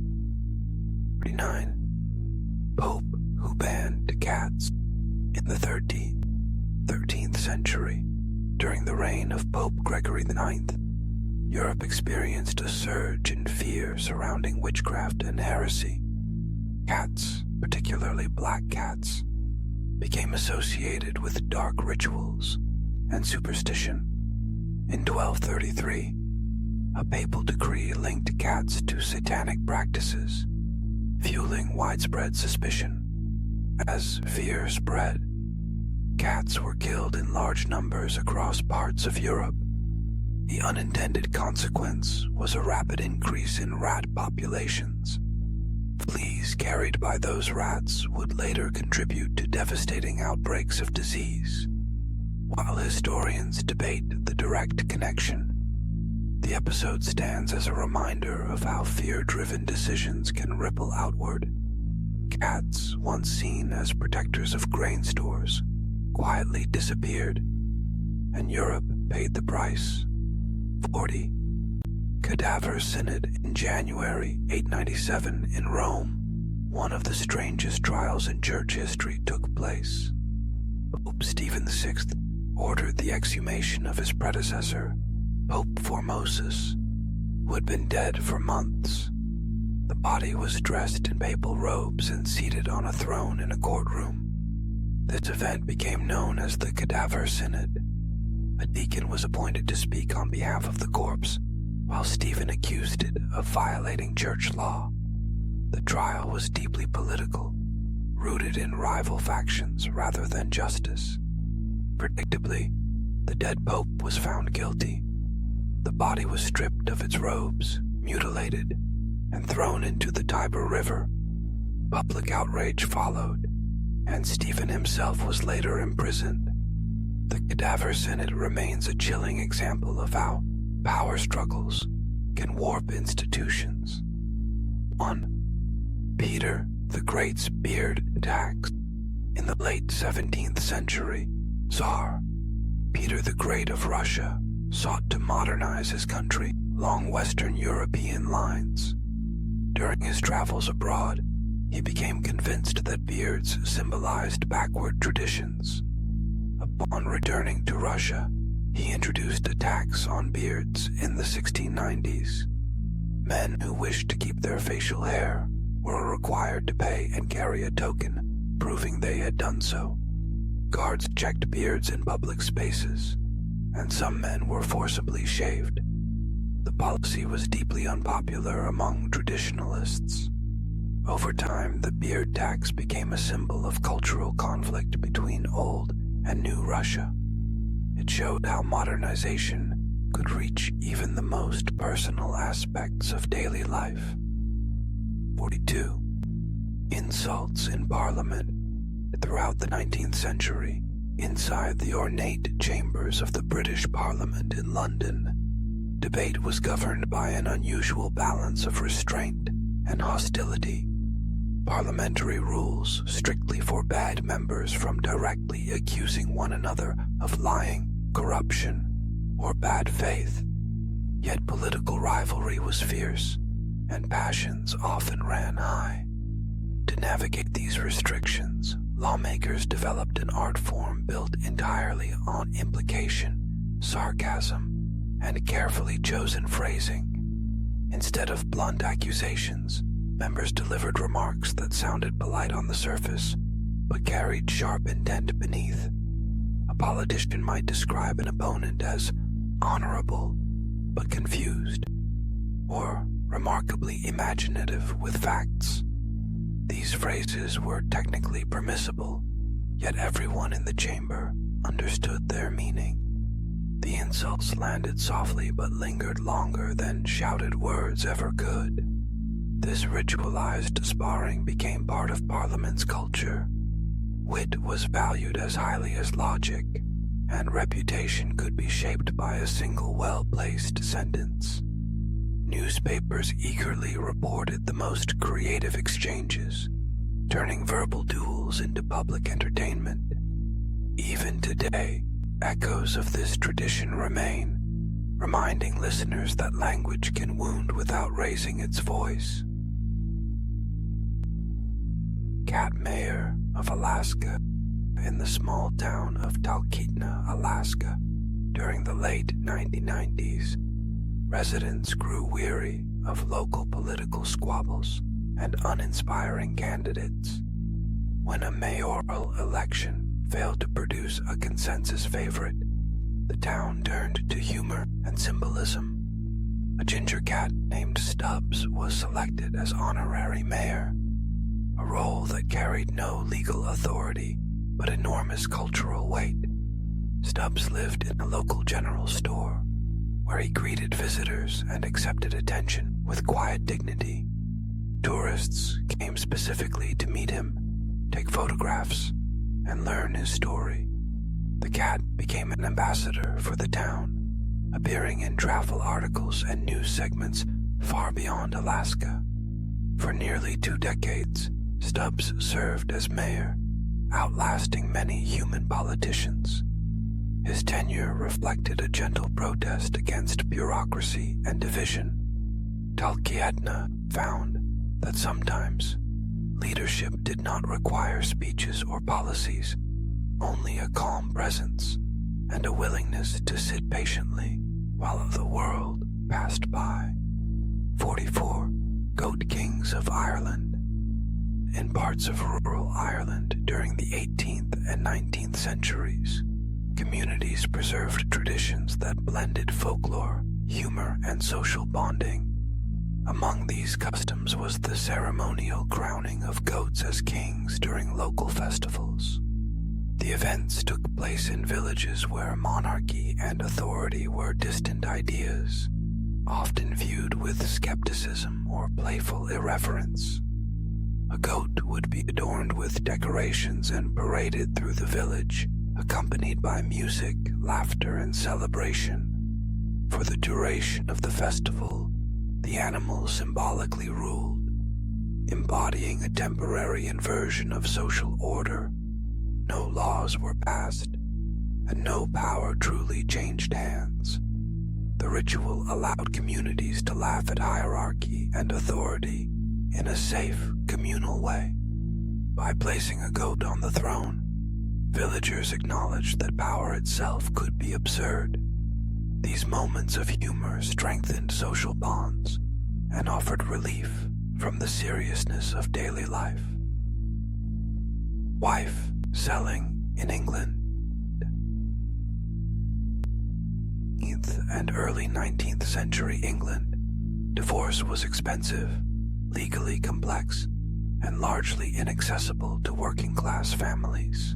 39. Pope who banned cats. In the 13th century, during the reign of Pope Gregory IX, Europe experienced a surge in fear surrounding witchcraft and heresy. Cats, particularly black cats, became associated with dark rituals and superstition. In 1233, a papal decree linked cats to satanic practices, fueling widespread suspicion. As fear spread, cats were killed in large numbers across parts of Europe. The unintended consequence was a rapid increase in rat populations. Fleas carried by those rats would later contribute to devastating outbreaks of disease. While historians debate the direct connection, the episode stands as a reminder of how fear-driven decisions can ripple outward. Cats, once seen as protectors of grain stores, quietly disappeared, and Europe paid the price. 40. Cadaver Synod in January 897 in Rome. One of the strangest trials in church history took place. Pope Stephen VI ordered the exhumation of his predecessor, Pope Formosus, who had been dead for months. The body was dressed in papal robes and seated on a throne in a courtroom. This event became known as the Cadaver Synod. A deacon was appointed to speak on behalf of the corpse, while Stephen accused it of violating church law. The trial was deeply political, rooted in rival factions rather than justice. Predictably, the dead pope was found guilty. The body was stripped of its robes, mutilated, and thrown into the Tiber River. Public outrage followed, and Stephen himself was later imprisoned. The Cadaver Synod remains a chilling example of how power struggles can warp institutions. 1. Peter the Great's beard tax. In the late 17th century, Tsar Peter the Great of Russia sought to modernize his country along Western European lines. During his travels abroad, he became convinced that beards symbolized backward traditions. Upon returning to Russia, he introduced a tax on beards in the 1690s. Men who wished to keep their facial hair were required to pay and carry a token proving they had done so. Guards checked beards in public spaces, and some men were forcibly shaved. The policy was deeply unpopular among traditionalists. Over time, the beard tax became a symbol of cultural conflict between old and new Russia. It showed how modernization could reach even the most personal aspects of daily life. 42. Insults in Parliament. Throughout the 19th century, inside the ornate chambers of the British Parliament in London, debate was governed by an unusual balance of restraint and hostility. Parliamentary rules strictly forbade members from directly accusing one another of lying, corruption, or bad faith. Yet political rivalry was fierce, and passions often ran high. To navigate these restrictions, lawmakers developed an art form built entirely on implication, sarcasm, and carefully chosen phrasing. Instead of blunt accusations, members delivered remarks that sounded polite on the surface, but carried sharp intent beneath. A politician might describe an opponent as honorable, but confused, or remarkably imaginative with facts. These phrases were technically permissible, yet everyone in the chamber understood their meaning. The insults landed softly but lingered longer than shouted words ever could. This ritualized sparring became part of Parliament's culture. Wit was valued as highly as logic, and reputation could be shaped by a single well-placed sentence. Newspapers eagerly reported the most creative exchanges, turning verbal duels into public entertainment. Even today, echoes of this tradition remain, reminding listeners that language can wound without raising its voice. Cat Mayor of Alaska. in the small town of Talkeetna, Alaska. During the late 1990s, residents grew weary of local political squabbles and uninspiring candidates. When a mayoral election failed to produce a consensus favorite, the town turned to humor and symbolism. A ginger cat named Stubbs was selected as honorary mayor, a role that carried no legal authority but enormous cultural weight. Stubbs lived in a local general store, where he greeted visitors and accepted attention with quiet dignity. Tourists came specifically to meet him, take photographs, and learn his story. The cat became an ambassador for the town, appearing in travel articles and news segments far beyond Alaska. For nearly 2 decades, Stubbs served as mayor, outlasting many human politicians. His tenure reflected a gentle protest against bureaucracy and division. Talkeetna found that sometimes leadership did not require speeches or policies, only a calm presence and a willingness to sit patiently while the world passed by. 44 Goat Kings of Ireland. In parts of rural Ireland during the 18th and 19th centuries, communities preserved traditions that blended folklore, humor, and social bonding. Among these customs was the ceremonial crowning of goats as kings during local festivals. The events took place in villages where monarchy and authority were distant ideas, often viewed with skepticism or playful irreverence. A goat would be adorned with decorations and paraded through the village, accompanied by music, laughter, and celebration. For the duration of the festival, the animal symbolically ruled, embodying a temporary inversion of social order. No laws were passed, and no power truly changed hands. The ritual allowed communities to laugh at hierarchy and authority in a safe, communal way. By placing a goat on the throne, villagers acknowledged that power itself could be absurd. These moments of humor strengthened social bonds and offered relief from the seriousness of daily life. Wife selling in England. 18th and early 19th century England, divorce was expensive, legally complex, and largely inaccessible to working-class families.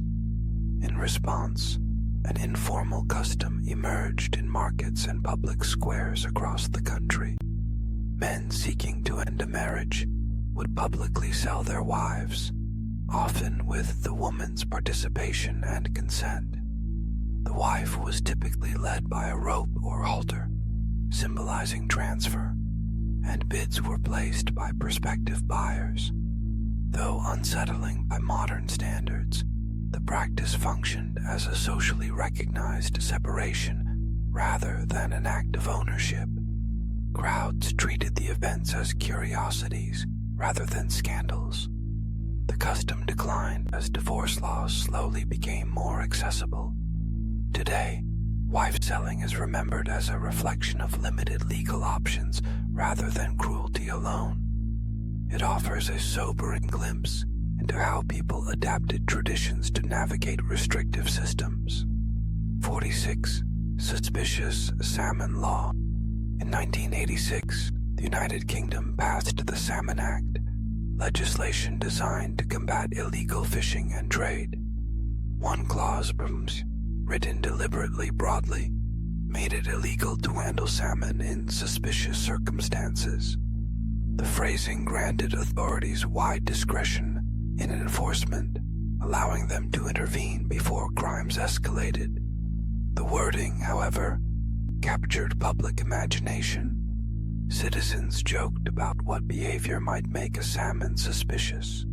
In response, an informal custom emerged in markets and public squares across the country. Men seeking to end a marriage would publicly sell their wives, often with the woman's participation and consent. The wife was typically led by a rope or halter, symbolizing transfer, and bids were placed by prospective buyers. Though unsettling by modern standards, the practice functioned as a socially recognized separation rather than an act of ownership. Crowds treated the events as curiosities rather than scandals. The custom declined as divorce laws slowly became more accessible. Today, wife selling is remembered as a reflection of limited legal options rather than cruelty alone. It offers a sobering glimpse into how people adapted traditions to navigate restrictive systems. 46. Suspicious Salmon Law. In 1986, the United Kingdom passed the Salmon Act, legislation designed to combat illegal fishing and trade. One clause, written deliberately broadly, made it illegal to handle salmon in suspicious circumstances. The phrasing granted authorities wide discretion in enforcement, allowing them to intervene before crimes escalated. The wording, however, captured public imagination. Citizens joked about what behavior might make a salmon suspicious.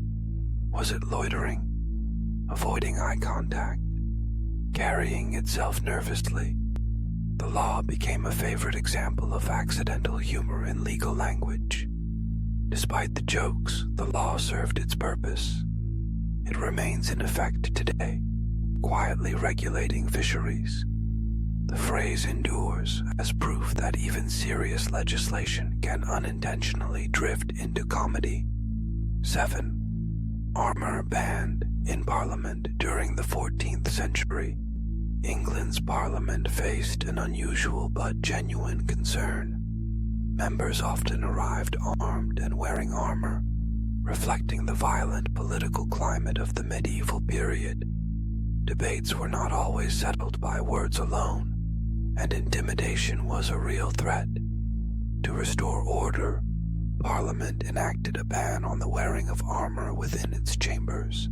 Was it loitering, avoiding eye contact, carrying itself nervously? The law became a favorite example of accidental humor in legal language. Despite the jokes, the law served its purpose. It remains in effect today, quietly regulating fisheries. The phrase endures as proof that even serious legislation can unintentionally drift into comedy. 7. Armor banned in Parliament during the 14th century. England's Parliament faced an unusual but genuine concern. Members often arrived armed and wearing armor, reflecting the violent political climate of the medieval period. Debates were not always settled by words alone, and intimidation was a real threat. To restore order, Parliament enacted a ban on the wearing of armor within its chambers.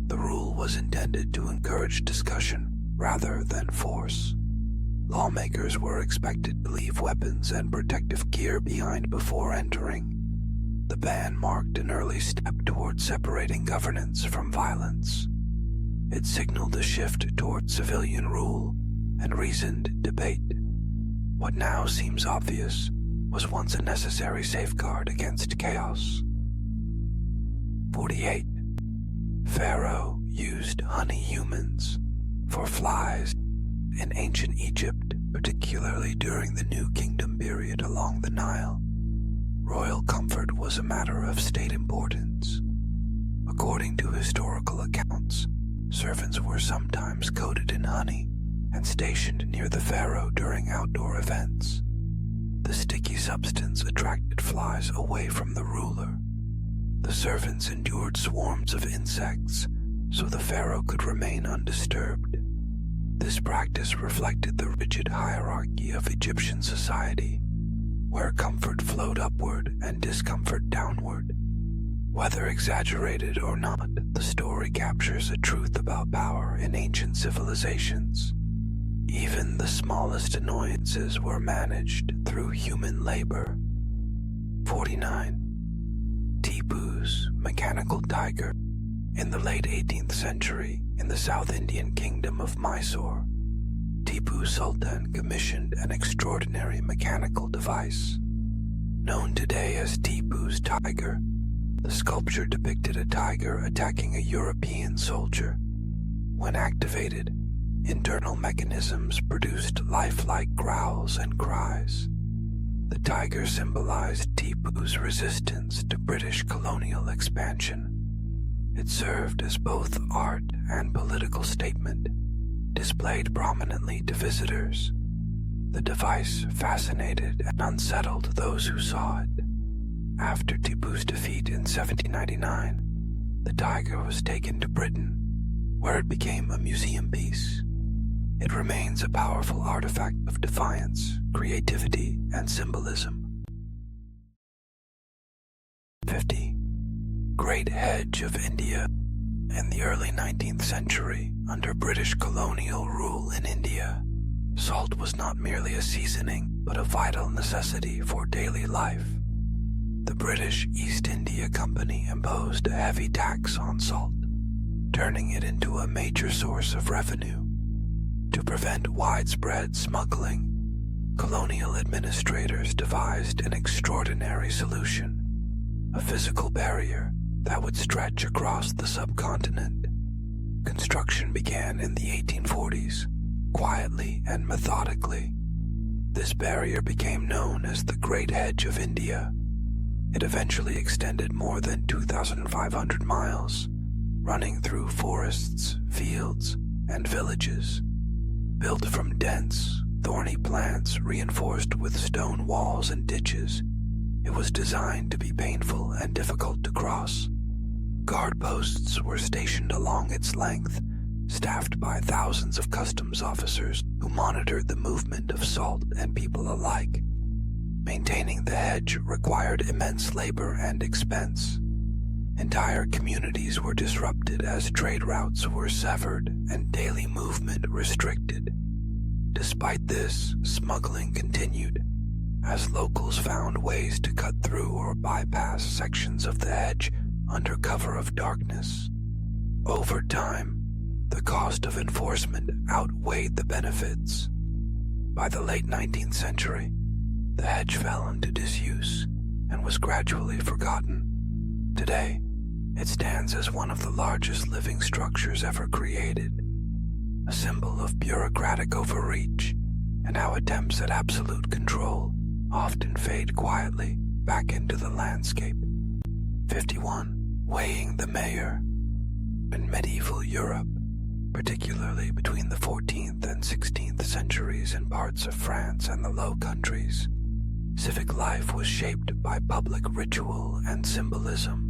The rule was intended to encourage discussion rather than force. Lawmakers were expected to leave weapons and protective gear behind before entering. The ban marked an early step toward separating governance from violence. It signaled a shift toward civilian rule and reasoned debate. What now seems obvious was once a necessary safeguard against chaos. 48. Pharaoh used honey humans for flies in ancient Egypt, particularly during the New Kingdom period along the Nile. Royal comfort was a matter of state importance. According to historical accounts, servants were sometimes coated in honey and stationed near the pharaoh during outdoor events. The sticky substance attracted flies away from the ruler. The servants endured swarms of insects so the pharaoh could remain undisturbed. This practice reflected the rigid hierarchy of Egyptian society, where comfort flowed upward and discomfort downward. Whether exaggerated or not, the story captures a truth about power in ancient civilizations. Even the smallest annoyances were managed through human labor. 49. Tipu's mechanical tiger. In the late 18th century, in the South Indian kingdom of Mysore, Tipu Sultan commissioned an extraordinary mechanical device. Known today as Tipu's tiger, the sculpture depicted a tiger attacking a European soldier. When activated, internal mechanisms produced lifelike growls and cries. The tiger symbolized Tipu's resistance to British colonial expansion. It served as both art and political statement, displayed prominently to visitors. The device fascinated and unsettled those who saw it. After Tipu's defeat in 1799, the tiger was taken to Britain, where it became a museum piece. It remains a powerful artifact of defiance, creativity, and symbolism. 50. Great Hedge of India. In the early 19th century, under British colonial rule in India, salt was not merely a seasoning, but a vital necessity for daily life. The British East India Company imposed a heavy tax on salt, turning it into a major source of revenue. To prevent widespread smuggling, colonial administrators devised an extraordinary solution: a physical barrier that would stretch across the subcontinent. Construction began in the 1840s, quietly and methodically. This barrier became known as the Great Hedge of India. It eventually extended more than 2,500 miles, running through forests, fields, and villages. Built from dense, thorny plants reinforced with stone walls and ditches, it was designed to be painful and difficult to cross. Guard posts were stationed along its length, staffed by thousands of customs officers who monitored the movement of salt and people alike. Maintaining the hedge required immense labor and expense. Entire communities were disrupted as trade routes were severed and daily movement restricted. Despite this, smuggling continued, as locals found ways to cut through or bypass sections of the hedge under cover of darkness. Over time, the cost of enforcement outweighed the benefits. By the late 19th century, the hedge fell into disuse and was gradually forgotten. Today, it stands as one of the largest living structures ever created, a symbol of bureaucratic overreach and how attempts at absolute control often fade quietly back into the landscape. 51. Weighing the mayor. In medieval Europe, particularly between the 14th and 16th centuries in parts of France and the Low Countries, civic life was shaped by public ritual and symbolism.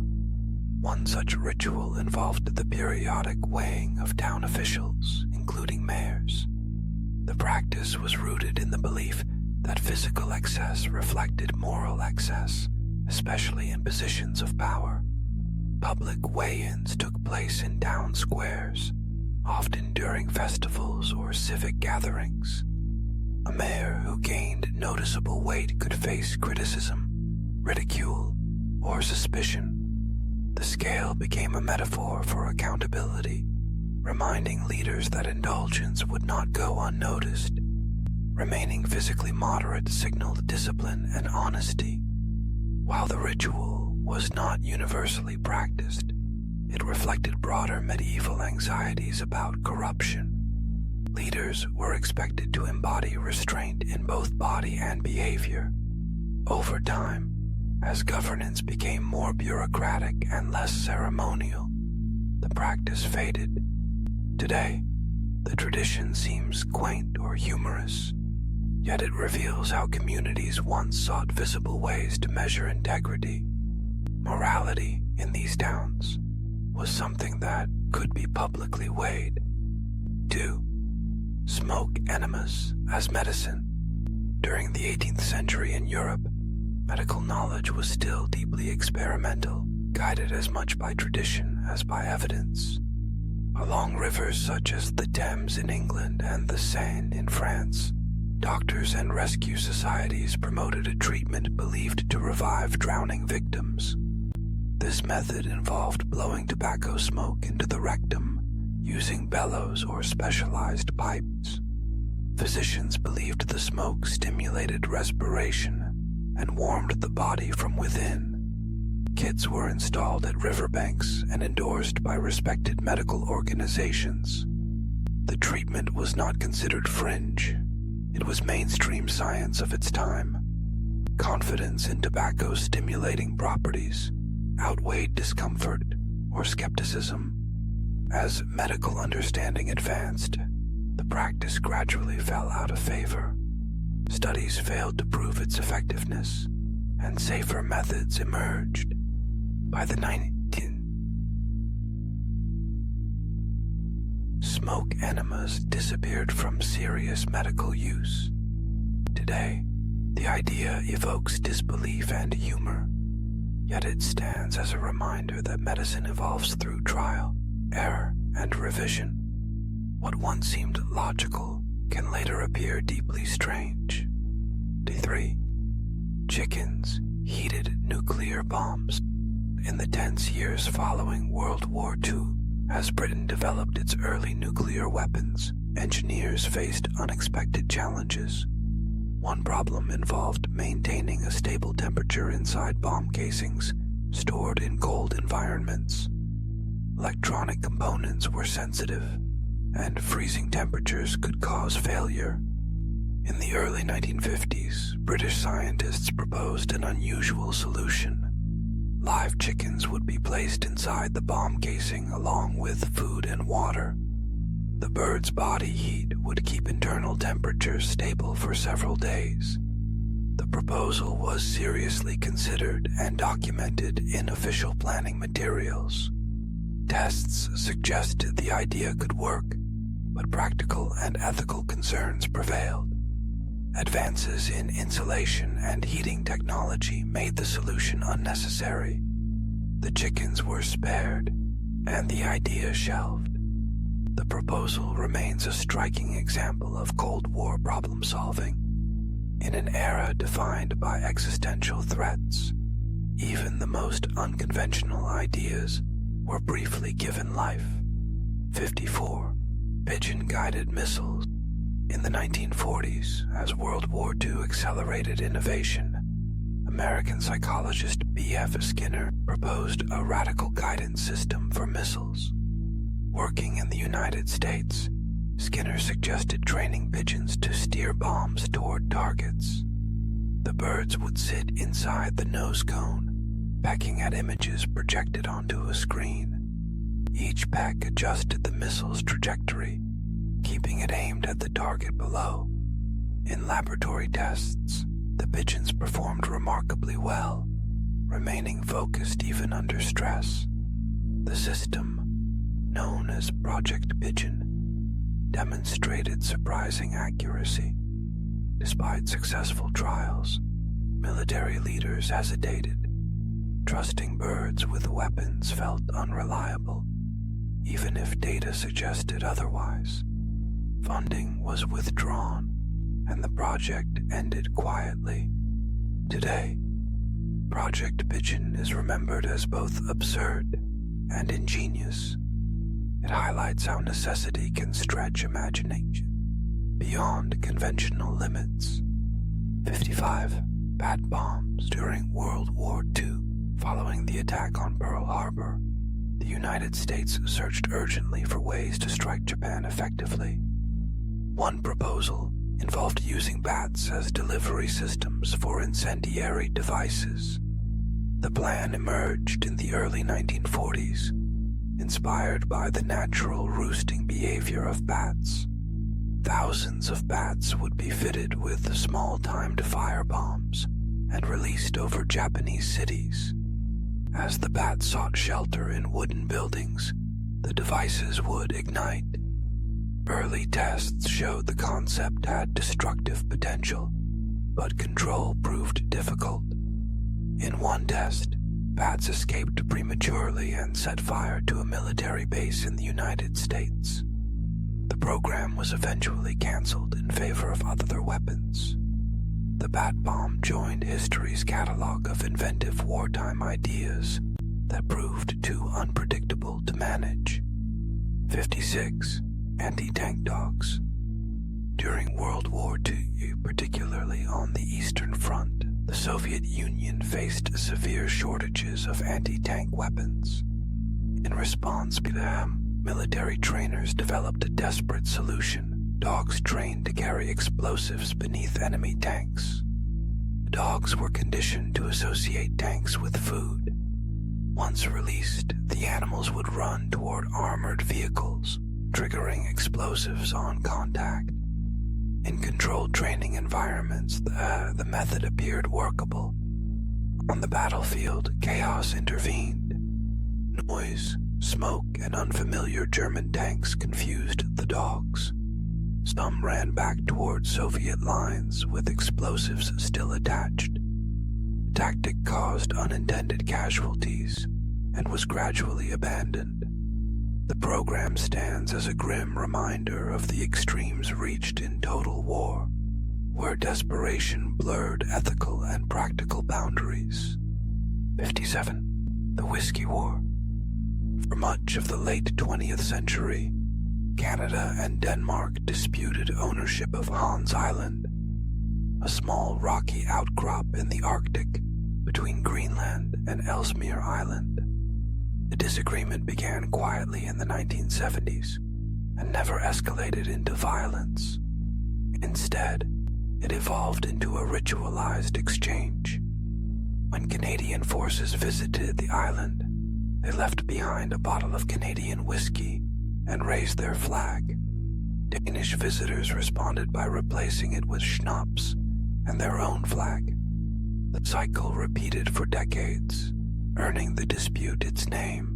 One such ritual involved the periodic weighing of town officials, including mayors. The practice was rooted in the belief that physical excess reflected moral excess, especially in positions of power. Public weigh-ins took place in town squares, often during festivals or civic gatherings. A mayor who gained noticeable weight could face criticism, ridicule, or suspicion. The scale became a metaphor for accountability, reminding leaders that indulgence would not go unnoticed. Remaining physically moderate signaled discipline and honesty. While the ritual was not universally practiced, it reflected broader medieval anxieties about corruption. Leaders were expected to embody restraint in both body and behavior. Over time, as governance became more bureaucratic and less ceremonial, the practice faded. Today, the tradition seems quaint or humorous, yet it reveals how communities once sought visible ways to measure integrity. Morality in these towns was something that could be publicly weighed. 2. Smoke enemas as medicine. During the 18th century in Europe, medical knowledge was still deeply experimental, guided as much by tradition as by evidence. Along rivers such as the Thames in England and the Seine in France, doctors and rescue societies promoted a treatment believed to revive drowning victims. This method involved blowing tobacco smoke into the rectum, using bellows or specialized pipes. Physicians believed the smoke stimulated respiration and warmed the body from within. Kits were installed at riverbanks and endorsed by respected medical organizations. The treatment was not considered fringe. It was mainstream science of its time. Confidence in tobacco's stimulating properties outweighed discomfort or skepticism. As medical understanding advanced, the practice gradually fell out of favor. Studies failed to prove its effectiveness, and safer methods emerged. By the 19th, smoke enemas disappeared from serious medical use. Today, the idea evokes disbelief and humor, yet it stands as a reminder that medicine evolves through trial, error, and revision. What once seemed logical can later appear deeply strange. 3. Chickens heated nuclear bombs. In the tense years following World War II, as Britain developed its early nuclear weapons, engineers faced unexpected challenges. One problem involved maintaining a stable temperature inside bomb casings stored in cold environments. Electronic components were sensitive, and freezing temperatures could cause failure. In the early 1950s, British scientists proposed an unusual solution. Live chickens would be placed inside the bomb casing along with food and water. The bird's body heat would keep internal temperatures stable for several days. The proposal was seriously considered and documented in official planning materials. Tests suggested the idea could work, but practical and ethical concerns prevailed. Advances in insulation and heating technology made the solution unnecessary. The chickens were spared, and the idea shelved. The proposal remains a striking example of Cold War problem-solving. In an era defined by existential threats, even the most unconventional ideas were briefly given life. 54. Pigeon-guided missiles. In the 1940s, as World War II accelerated innovation, American psychologist B.F. Skinner proposed a radical guidance system for missiles. Working in the United States, Skinner suggested training pigeons to steer bombs toward targets. The birds would sit inside the nose cone, pecking at images projected onto a screen. Each peck adjusted the missile's trajectory, keeping it aimed at the target below. In laboratory tests, the pigeons performed remarkably well, remaining focused even under stress. The system, known as Project Pigeon, demonstrated surprising accuracy. Despite successful trials, military leaders hesitated. Trusting birds with weapons felt unreliable, even if data suggested otherwise. Funding was withdrawn, and the project ended quietly. Today, Project Pigeon is remembered as both absurd and ingenious. It highlights how necessity can stretch imagination beyond conventional limits. 55 bat bombs during World War II. Following the attack on Pearl Harbor, the United States searched urgently for ways to strike Japan effectively. One proposal involved using bats as delivery systems for incendiary devices. The plan emerged in the early 1940s, inspired by the natural roosting behavior of bats. Thousands of bats would be fitted with small timed firebombs and released over Japanese cities. As the bats sought shelter in wooden buildings, the devices would ignite. Early tests showed the concept had destructive potential, but control proved difficult. In one test, bats escaped prematurely and set fire to a military base in the United States. The program was eventually canceled in favor of other weapons. The bat bomb joined history's catalog of inventive wartime ideas that proved too unpredictable to manage. 56. Anti-tank dogs. During World War II, particularly on the Eastern Front, the Soviet Union faced severe shortages of anti-tank weapons. In response to them, military trainers developed a desperate solution: dogs trained to carry explosives beneath enemy tanks. The dogs were conditioned to associate tanks with food. Once released, the animals would run toward armored vehicles, triggering explosives on contact. In controlled training environments, the method appeared workable. On the battlefield, chaos intervened. Noise, smoke, and unfamiliar German tanks confused the dogs. Some ran back toward Soviet lines with explosives still attached. The tactic caused unintended casualties and was gradually abandoned. The program stands as a grim reminder of the extremes reached in total war, where desperation blurred ethical and practical boundaries. 57. The Whiskey War. For much of the late 20th century, Canada and Denmark disputed ownership of Hans Island, a small rocky outcrop in the Arctic between Greenland and Ellesmere Island. The disagreement began quietly in the 1970s and never escalated into violence. Instead, it evolved into a ritualized exchange. When Canadian forces visited the island, they left behind a bottle of Canadian whiskey and raised their flag. Danish visitors responded by replacing it with schnapps and their own flag. The cycle repeated for decades, earning the dispute its name,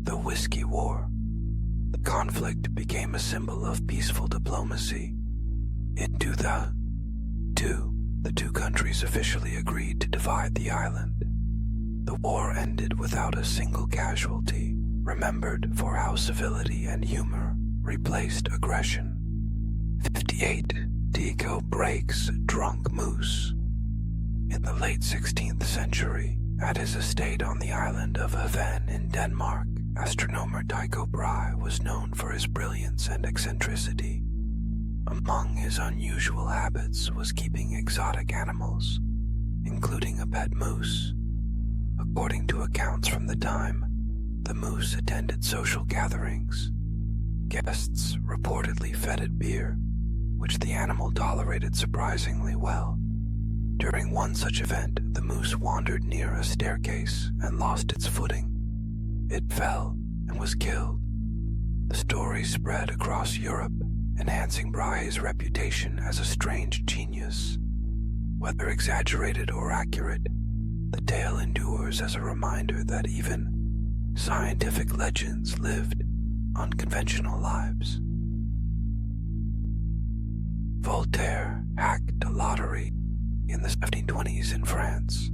the Whiskey War. The conflict became a symbol of peaceful diplomacy. In 2002, the two countries officially agreed to divide the island. The war ended without a single casualty, remembered for how civility and humor replaced aggression. 58. Tycho Brahe's drunk moose. In the late 16th century, at his estate on the island of Haven in Denmark, astronomer Tycho Brahe was known for his brilliance and eccentricity. Among his unusual habits was keeping exotic animals, including a pet moose. According to accounts from the time, the moose attended social gatherings, Guests reportedly fed it beer, which the animal tolerated surprisingly well. During one such event, the moose wandered near a staircase and lost its footing. It fell and was killed. The story spread across Europe, enhancing Brahe's reputation as a strange genius. Whether exaggerated or accurate, the tale endures as a reminder that even scientific legends lived unconventional lives. Voltaire hacked a lottery in the 1720s in France.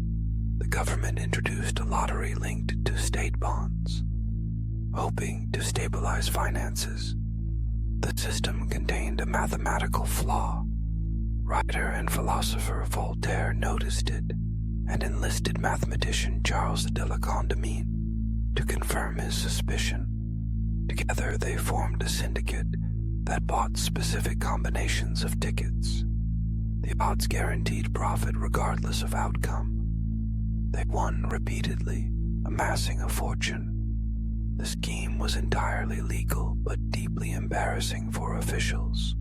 The government introduced a lottery linked to state bonds, hoping to stabilize finances. The system contained a mathematical flaw. Writer and philosopher Voltaire noticed it and enlisted mathematician Charles de la Condamine to confirm his suspicion. Together they formed a syndicate that bought specific combinations of tickets. The odds guaranteed profit regardless of outcome. They won repeatedly, amassing a fortune. The scheme was entirely legal but deeply embarrassing for officials.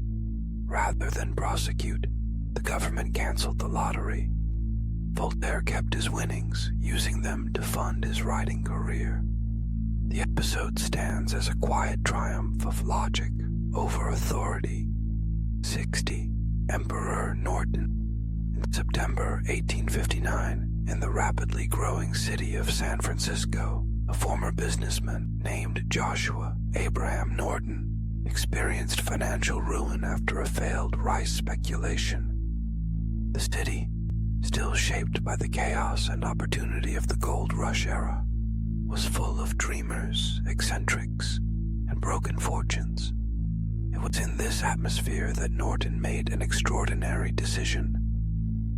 Rather than prosecute, the government canceled the lottery. Voltaire kept his winnings, using them to fund his writing career. The episode stands as a quiet triumph of logic over authority. 60. Emperor Norton. In September 1859, in the rapidly growing city of San Francisco, a former businessman named Joshua Abraham Norton experienced financial ruin after a failed rice speculation. The city, still shaped by the chaos and opportunity of the gold rush era, was full of dreamers, eccentrics, and broken fortunes. It was in this atmosphere that Norton made an extraordinary decision.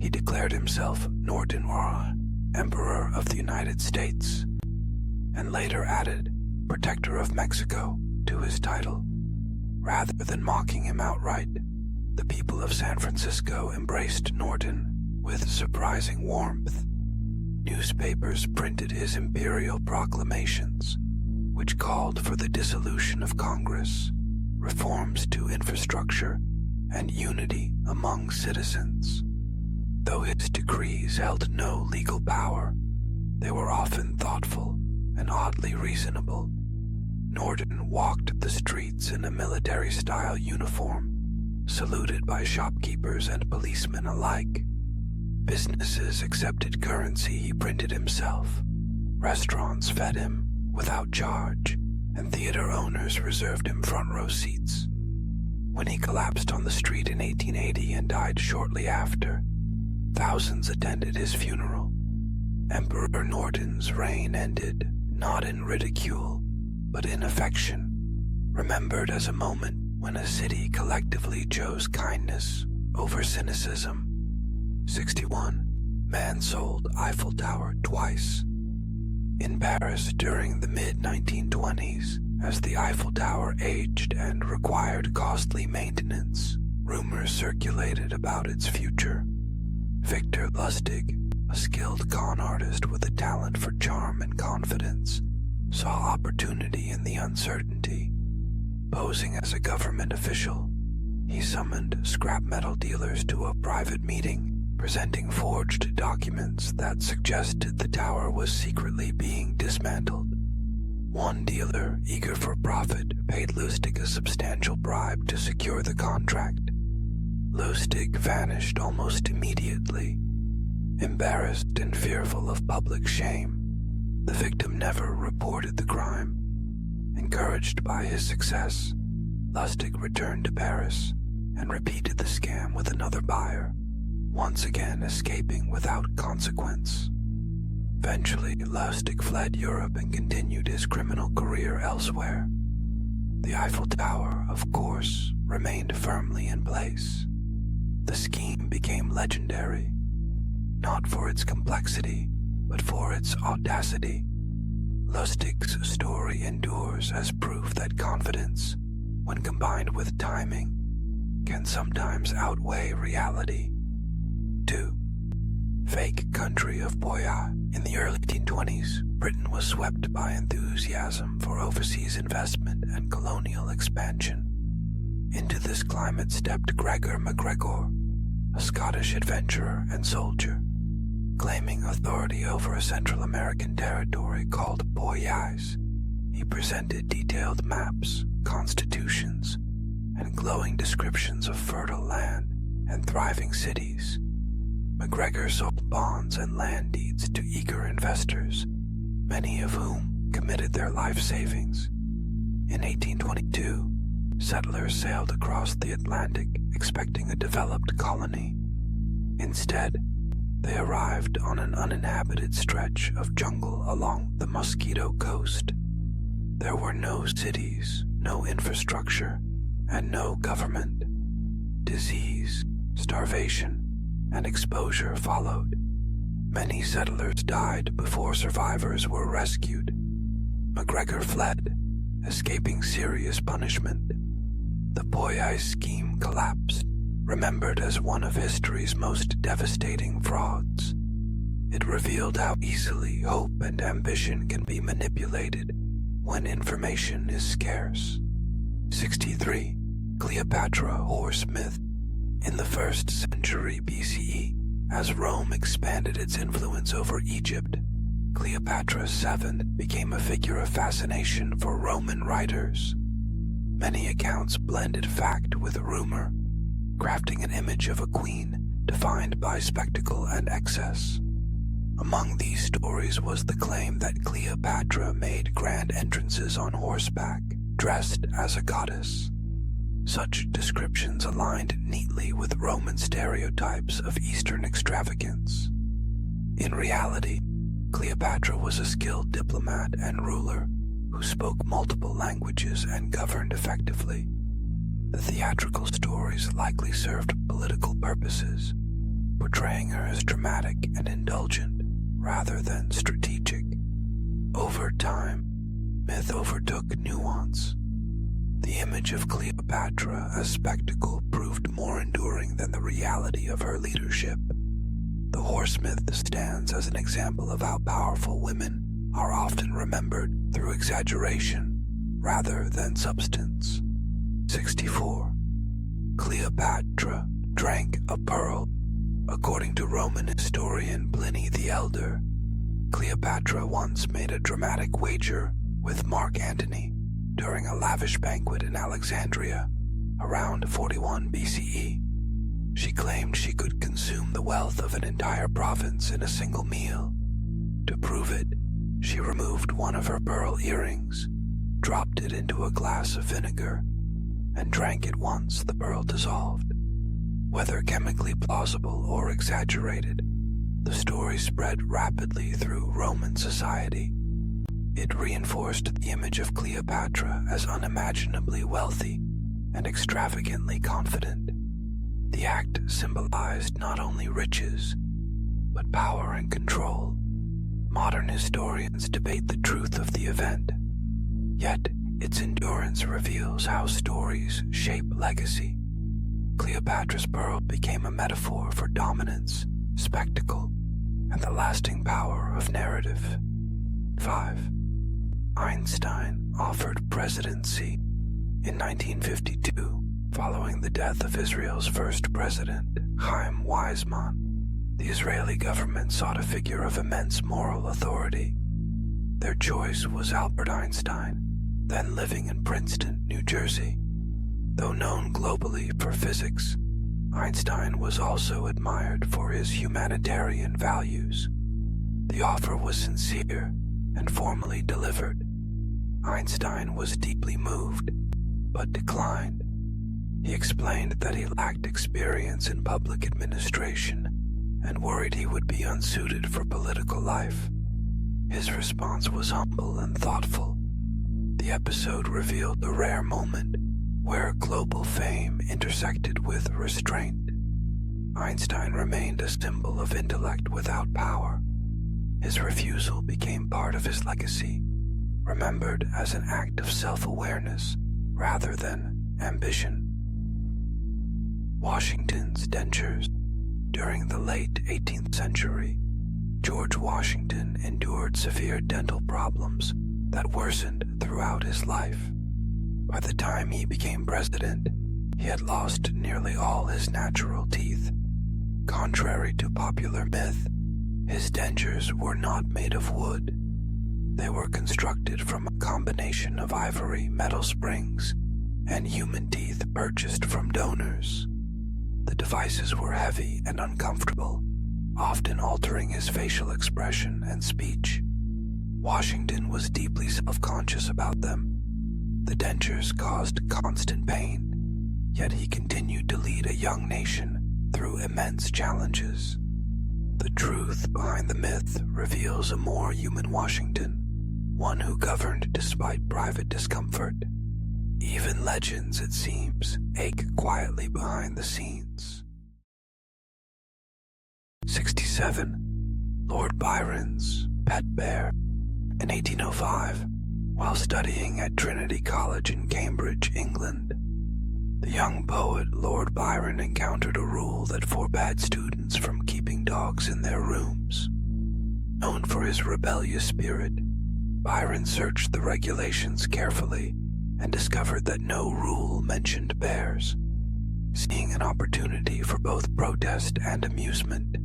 He declared himself Norton Roi, Emperor of the United States, and later added Protector of Mexico to his title. Rather than mocking him outright, the people of San Francisco embraced Norton with surprising warmth. Newspapers printed his imperial proclamations, which called for the dissolution of Congress, reforms to infrastructure, and unity among citizens. Though his decrees held no legal power, they were often thoughtful and oddly reasonable. Norton walked the streets in a military-style uniform, saluted by shopkeepers and policemen alike. Businesses accepted currency he printed himself. Restaurants fed him without charge, and theater owners reserved him front-row seats. When he collapsed on the street in 1880 and died shortly after, thousands attended his funeral. Emperor Norton's reign ended not in ridicule, but in affection, remembered as a moment when a city collectively chose kindness over cynicism. 61. Man sold Eiffel Tower twice. In Paris during the mid-1920s, as the Eiffel Tower aged and required costly maintenance, rumors circulated about its future. Victor Lustig, a skilled con artist with a talent for charm and confidence, saw opportunity in the uncertainty. Posing as a government official, he summoned scrap metal dealers to a private meeting, presenting forged documents that suggested the tower was secretly being dismantled. One dealer, eager for profit, paid Lustig a substantial bribe to secure the contract. Lustig vanished almost immediately. Embarrassed and fearful of public shame, the victim never reported the crime. Encouraged by his success, Lustig returned to Paris and repeated the scam with another buyer, once again escaping without consequence. Eventually, Lustig fled Europe and continued his criminal career elsewhere. The Eiffel Tower, of course, remained firmly in place. The scheme became legendary, not for its complexity, but for its audacity. Lustig's story endures as proof that confidence, when combined with timing, can sometimes outweigh reality. 2. Fake country of Poya. In the early 1820s, Britain was swept by enthusiasm for overseas investment and colonial expansion. Into this climate stepped Gregor MacGregor, a Scottish adventurer and soldier. Claiming authority over a Central American territory called Boyais, he presented detailed maps, constitutions, and glowing descriptions of fertile land and thriving cities. MacGregor sold bonds and land deeds to eager investors, many of whom committed their life savings. In 1822, settlers sailed across the Atlantic expecting a developed colony. Instead, they arrived on an uninhabited stretch of jungle along the Mosquito Coast. There were no cities, no infrastructure, and no government. Disease, starvation, and exposure followed. Many settlers died before survivors were rescued. MacGregor fled, escaping serious punishment. The Boyais scheme collapsed, remembered as one of history's most devastating frauds. It revealed how easily hope and ambition can be manipulated when information is scarce. 63. Cleopatra horse myth. In the 1st century BCE, as Rome expanded its influence over Egypt, Cleopatra VII became a figure of fascination for Roman writers. Many accounts blended fact with rumor, crafting an image of a queen defined by spectacle and excess. Among these stories was the claim that Cleopatra made grand entrances on horseback, dressed as a goddess. Such descriptions aligned neatly with Roman stereotypes of Eastern extravagance. In reality, Cleopatra was a skilled diplomat and ruler who spoke multiple languages and governed effectively. The theatrical stories likely served political purposes, portraying her as dramatic and indulgent rather than strategic. Over time, myth overtook nuance. The image of Cleopatra as spectacle proved more enduring than the reality of her leadership. The horse myth stands as an example of how powerful women are often remembered through exaggeration rather than substance. 64. Cleopatra drank a pearl. According to Roman historian Pliny the Elder, Cleopatra once made a dramatic wager with Mark Antony during a lavish banquet in Alexandria around 41 BCE. She claimed she could consume the wealth of an entire province in a single meal. To prove it, she removed one of her pearl earrings, dropped it into a glass of vinegar, and drank it once the pearl dissolved. Whether chemically plausible or exaggerated, the story spread rapidly through Roman society. It reinforced the image of Cleopatra as unimaginably wealthy and extravagantly confident. The act symbolized not only riches, but power and control. Modern historians debate the truth of the event, yet its endurance reveals how stories shape legacy. Cleopatra's pearl became a metaphor for dominance, spectacle, and the lasting power of narrative. 5. Einstein offered presidency. In 1952, following the death of Israel's first president, Chaim Weizmann, the Israeli government sought a figure of immense moral authority. Their choice was Albert Einstein, then living in Princeton, New Jersey. Though known globally for physics, Einstein was also admired for his humanitarian values. The offer was sincere and formally delivered. Einstein was deeply moved, but declined. He explained that he lacked experience in public administration and worried he would be unsuited for political life. His response was humble and thoughtful. The episode revealed a rare moment where global fame intersected with restraint. Einstein remained a symbol of intellect without power. His refusal became part of his legacy, remembered as an act of self-awareness rather than ambition. Washington's dentures. During the late 18th century, George Washington endured severe dental problems that worsened throughout his life. By the time he became president, he had lost nearly all his natural teeth. Contrary to popular myth, his dentures were not made of wood. They were constructed from a combination of ivory metal springs and human teeth purchased from donors. The devices were heavy and uncomfortable, often altering his facial expression and speech. Washington was deeply self-conscious about them. The dentures caused constant pain, yet he continued to lead a young nation through immense challenges. The truth behind the myth reveals a more human Washington, one who governed despite private discomfort. Even legends, it seems, ache quietly behind the scenes. 67. Lord Byron's pet bear. In 1805, while studying at Trinity College in Cambridge, England, the young poet Lord Byron encountered a rule that forbade students from keeping dogs in their rooms. Known for his rebellious spirit, Byron searched the regulations carefully and discovered that no rule mentioned bears. Seeing an opportunity for both protest and amusement,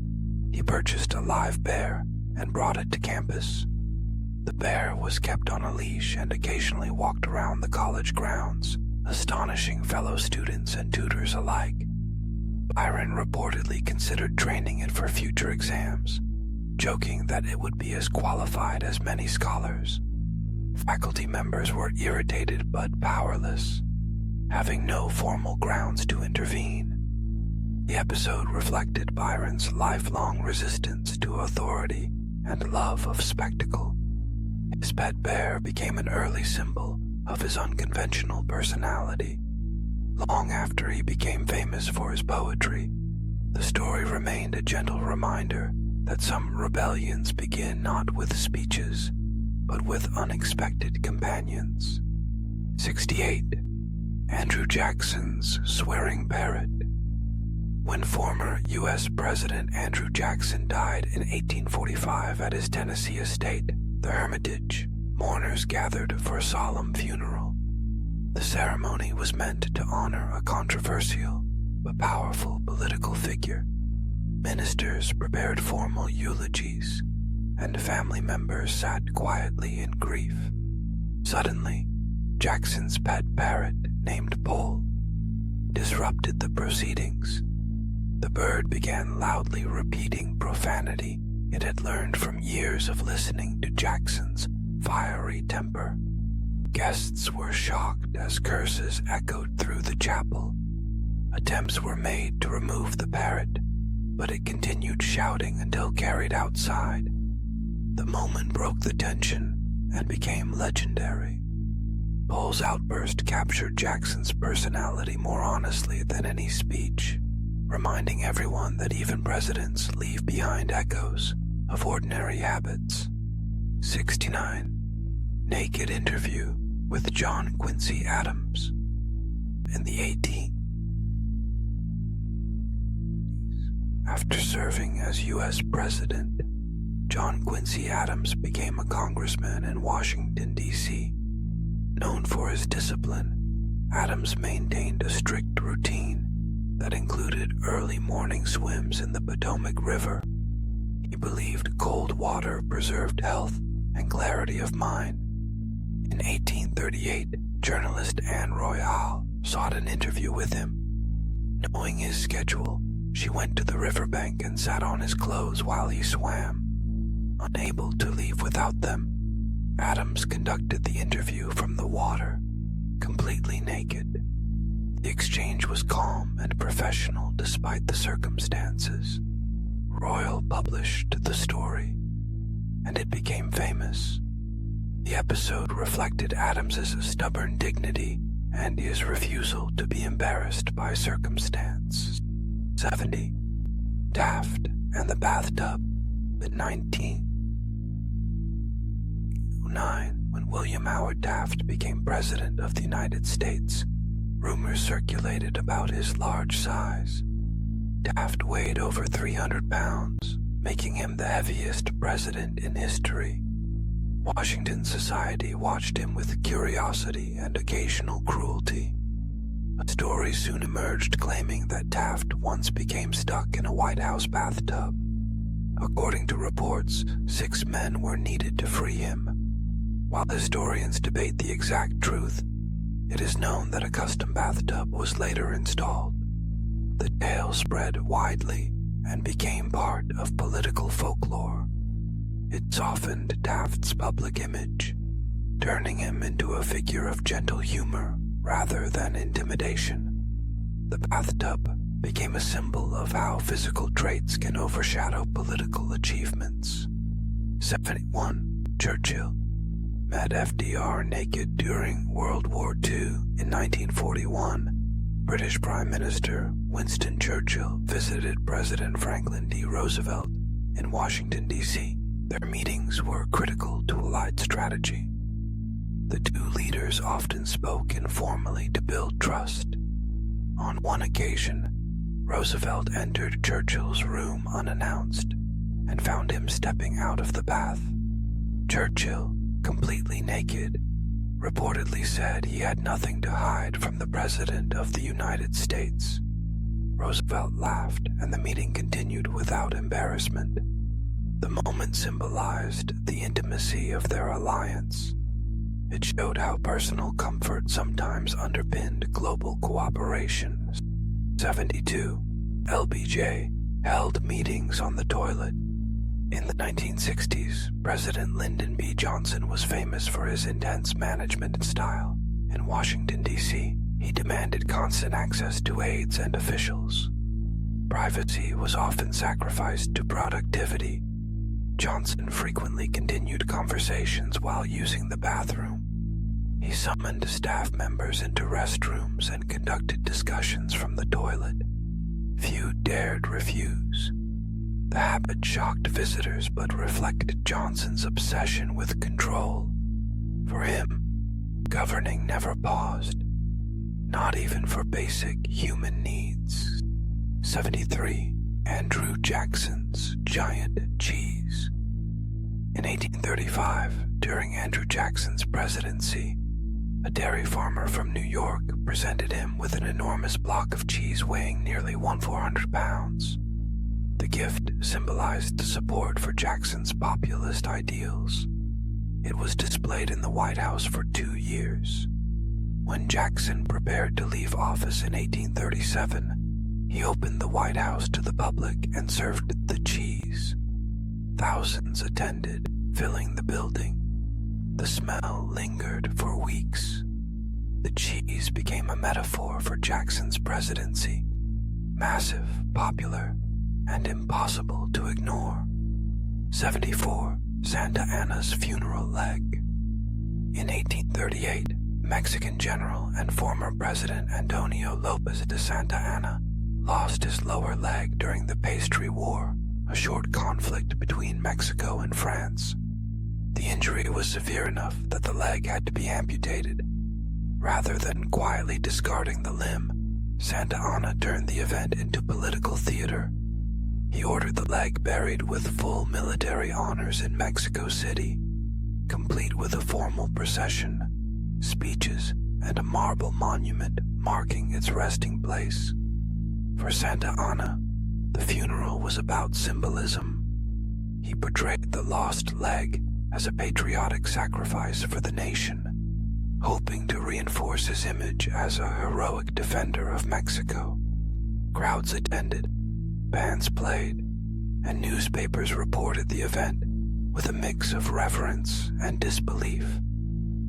he purchased a live bear and brought it to campus. The bear was kept on a leash and occasionally walked around the college grounds, astonishing fellow students and tutors alike. Byron reportedly considered training it for future exams, joking that it would be as qualified as many scholars. Faculty members were irritated but powerless, having no formal grounds to intervene. The episode reflected Byron's lifelong resistance to authority and love of spectacle. His pet bear became an early symbol of his unconventional personality. Long after he became famous for his poetry, the story remained a gentle reminder that some rebellions begin not with speeches, but with unexpected companions. 68. Andrew Jackson's swearing parrot. When former U.S. President Andrew Jackson died in 1845 at his Tennessee estate, the Hermitage, mourners gathered for a solemn funeral. The ceremony was meant to honor a controversial but powerful political figure. Ministers prepared formal eulogies, and family members sat quietly in grief. Suddenly, Jackson's pet parrot, named Pole, disrupted the proceedings. The bird began loudly repeating profanity it had learned from years of listening to Jackson's fiery temper. Guests were shocked as curses echoed through the chapel. Attempts were made to remove the parrot, but it continued shouting until carried outside. The moment broke the tension and became legendary. Pole's outburst captured Jackson's personality more honestly than any speech, reminding everyone that even presidents leave behind echoes of ordinary habits. 69. Naked interview with John Quincy Adams. In the 18th, after serving as U.S. President, John Quincy Adams became a congressman in Washington, D.C. Known for his discipline, Adams maintained a strict routine that included early morning swims in the Potomac River. He believed cold water preserved health and clarity of mind. In 1838, journalist Anne Royale sought an interview with him. Knowing his schedule, she went to the riverbank and sat on his clothes while he swam. Unable to leave without them, Adams conducted the interview from the water, completely naked. The exchange was calm and professional despite the circumstances. Royal published the story, and it became famous. The episode reflected Adams's stubborn dignity and his refusal to be embarrassed by circumstance. 70. Taft and the bathtub. In 1909, when William Howard Taft became President of the United States, rumors circulated about his large size. Taft weighed over 300 pounds, making him the heaviest president in history. Washington society watched him with curiosity and occasional cruelty. A story soon emerged claiming that Taft once became stuck in a White House bathtub. According to reports, 6 men were needed to free him. While historians debate the exact truth, it is known that a custom bathtub was later installed. The tale spread widely and became part of political folklore. It softened Taft's public image, turning him into a figure of gentle humor rather than intimidation. The bathtub became a symbol of how physical traits can overshadow political achievements. 71. Churchill met FDR naked during World War II. In 1941, British Prime Minister Winston Churchill visited President Franklin D. Roosevelt in Washington, D.C. Their meetings were critical to Allied strategy. The two leaders often spoke informally to build trust. On one occasion, Roosevelt entered Churchill's room unannounced and found him stepping out of the bath. Churchill, completely naked, reportedly said he had nothing to hide from the President of the United States. Roosevelt laughed and the meeting continued without embarrassment. The moment symbolized the intimacy of their alliance. It showed how personal comfort sometimes underpinned global cooperation. 72. LBJ held meetings on the toilet. In the 1960s, President Lyndon B. Johnson was famous for his intense management style. In Washington, D.C., he demanded constant access to aides and officials. Privacy was often sacrificed to productivity. Johnson frequently continued conversations while using the bathroom. He summoned staff members into restrooms and conducted discussions from the toilet. Few dared refuse. The habit shocked visitors but reflected Johnson's obsession with control. For him, governing never paused, not even for basic human needs. 73. Andrew Jackson's giant cheese. In 1835, during Andrew Jackson's presidency, a dairy farmer from New York presented him with an enormous block of cheese weighing nearly 1,400 pounds. The gift symbolized support for Jackson's populist ideals. It was displayed in the White House for 2 years. When Jackson prepared to leave office in 1837, he opened the White House to the public and served the cheese. Thousands attended, filling the building. The smell lingered for weeks. The cheese became a metaphor for Jackson's presidency. Massive, popular, and impossible to ignore. 74. Santa Anna's funeral leg. In 1838, Mexican general and former President Antonio López de Santa Anna lost his lower leg during the Pastry War, a short conflict between Mexico and France. The injury was severe enough that the leg had to be amputated. Rather than quietly discarding the limb, Santa Anna turned the event into political theater. He ordered the leg buried with full military honors in Mexico City, complete with a formal procession, speeches, and a marble monument marking its resting place. For Santa Anna, the funeral was about symbolism. He portrayed the lost leg as a patriotic sacrifice for the nation, hoping to reinforce his image as a heroic defender of Mexico. Crowds attended, bands played, and newspapers reported the event with a mix of reverence and disbelief.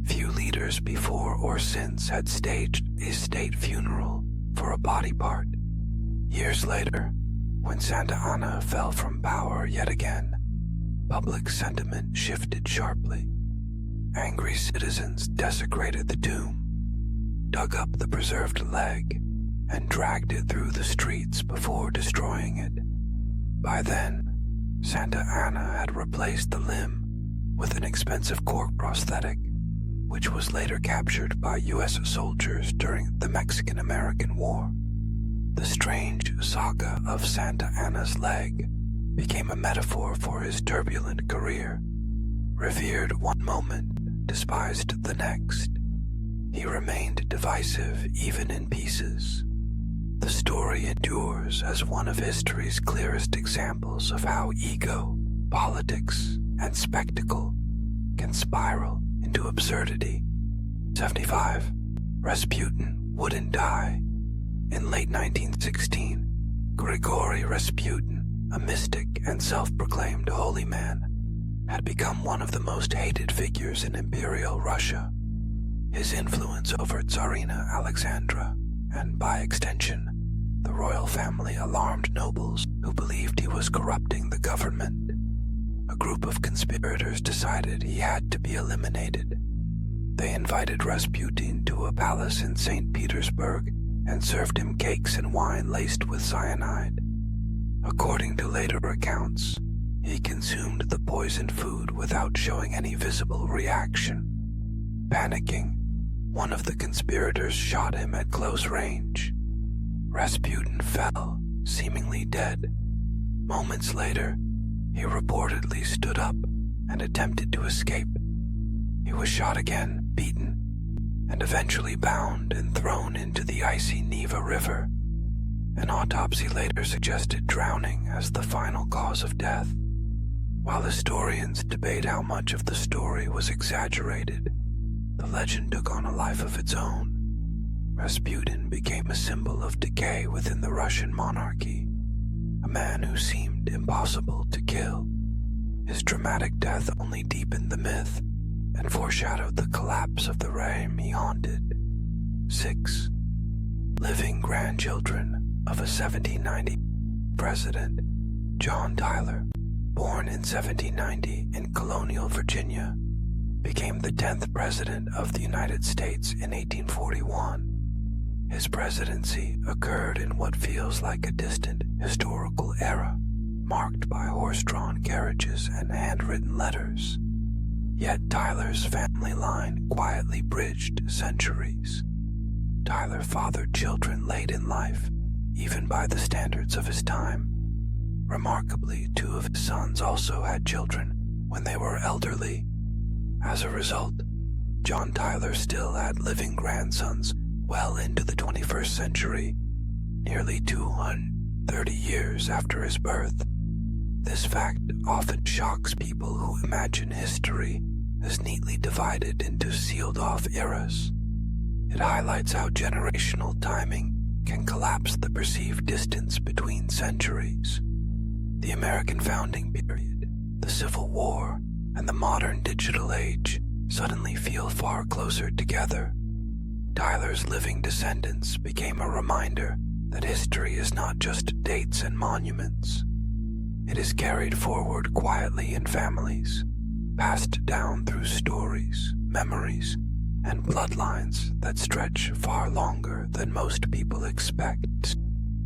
Few leaders before or since had staged a state funeral for a body part. Years later, when Santa Anna fell from power yet again, public sentiment shifted sharply. Angry citizens desecrated the tomb, dug up the preserved leg, and dragged it through the streets before destroying it. By then, Santa Anna had replaced the limb with an expensive cork prosthetic, which was later captured by U.S. soldiers during the Mexican-American War. The strange saga of Santa Anna's leg became a metaphor for his turbulent career. Revered one moment, despised the next, he remained divisive even in pieces. The story endures as one of history's clearest examples of how ego, politics, and spectacle can spiral into absurdity. 75. Rasputin wouldn't die. In late 1916, Grigory Rasputin, a mystic and self-proclaimed holy man, had become one of the most hated figures in Imperial Russia. His influence over Tsarina Alexandra, and by extension, the royal family, alarmed nobles who believed he was corrupting the government. A group of conspirators decided he had to be eliminated. They invited Rasputin to a palace in St. Petersburg and served him cakes and wine laced with cyanide. According to later accounts, he consumed the poisoned food without showing any visible reaction. Panicking, one of the conspirators shot him at close range. Rasputin fell, seemingly dead. Moments later, he reportedly stood up and attempted to escape. He was shot again, beaten, and eventually bound and thrown into the icy Neva River. An autopsy later suggested drowning as the final cause of death. While historians debate how much of the story was exaggerated, the legend took on a life of its own. Rasputin became a symbol of decay within the Russian monarchy, a man who seemed impossible to kill. His dramatic death only deepened the myth and foreshadowed the collapse of the realm he haunted. 6. Living grandchildren of a 1790 president, John Tyler, born in 1790 in colonial Virginia, became the 10th president of the United States in 1841. His presidency occurred in what feels like a distant historical era, marked by horse-drawn carriages and handwritten letters. Yet Tyler's family line quietly bridged centuries. Tyler fathered children late in life, even by the standards of his time. Remarkably, 2 of his sons also had children when they were elderly. As a result, John Tyler still had living grandsons well into the 21st century, nearly 230 years after his birth. This fact often shocks people who imagine history as neatly divided into sealed-off eras. It highlights how generational timing can collapse the perceived distance between centuries. The American founding period, the Civil War, and the modern digital age suddenly feel far closer together. Tyler's living descendants became a reminder that history is not just dates and monuments. It is carried forward quietly in families, passed down through stories, memories, and bloodlines that stretch far longer than most people expect.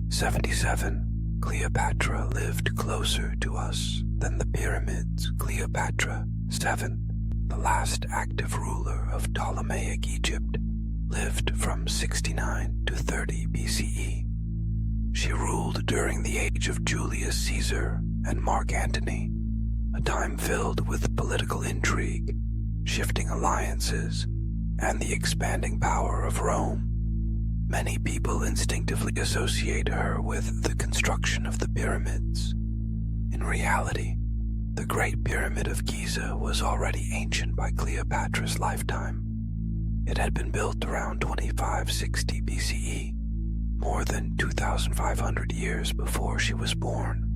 77. Cleopatra lived closer to us than the pyramids. Cleopatra, 7, the last active ruler of Ptolemaic Egypt, lived from 69 to 30 BCE. She ruled during the age of Julius Caesar and Mark Antony, a time filled with political intrigue, shifting alliances, and the expanding power of Rome. Many people instinctively associate her with the construction of the pyramids. In reality, the Great Pyramid of Giza was already ancient by Cleopatra's lifetime. It had been built around 2560 BCE, more than 2,500 years before she was born.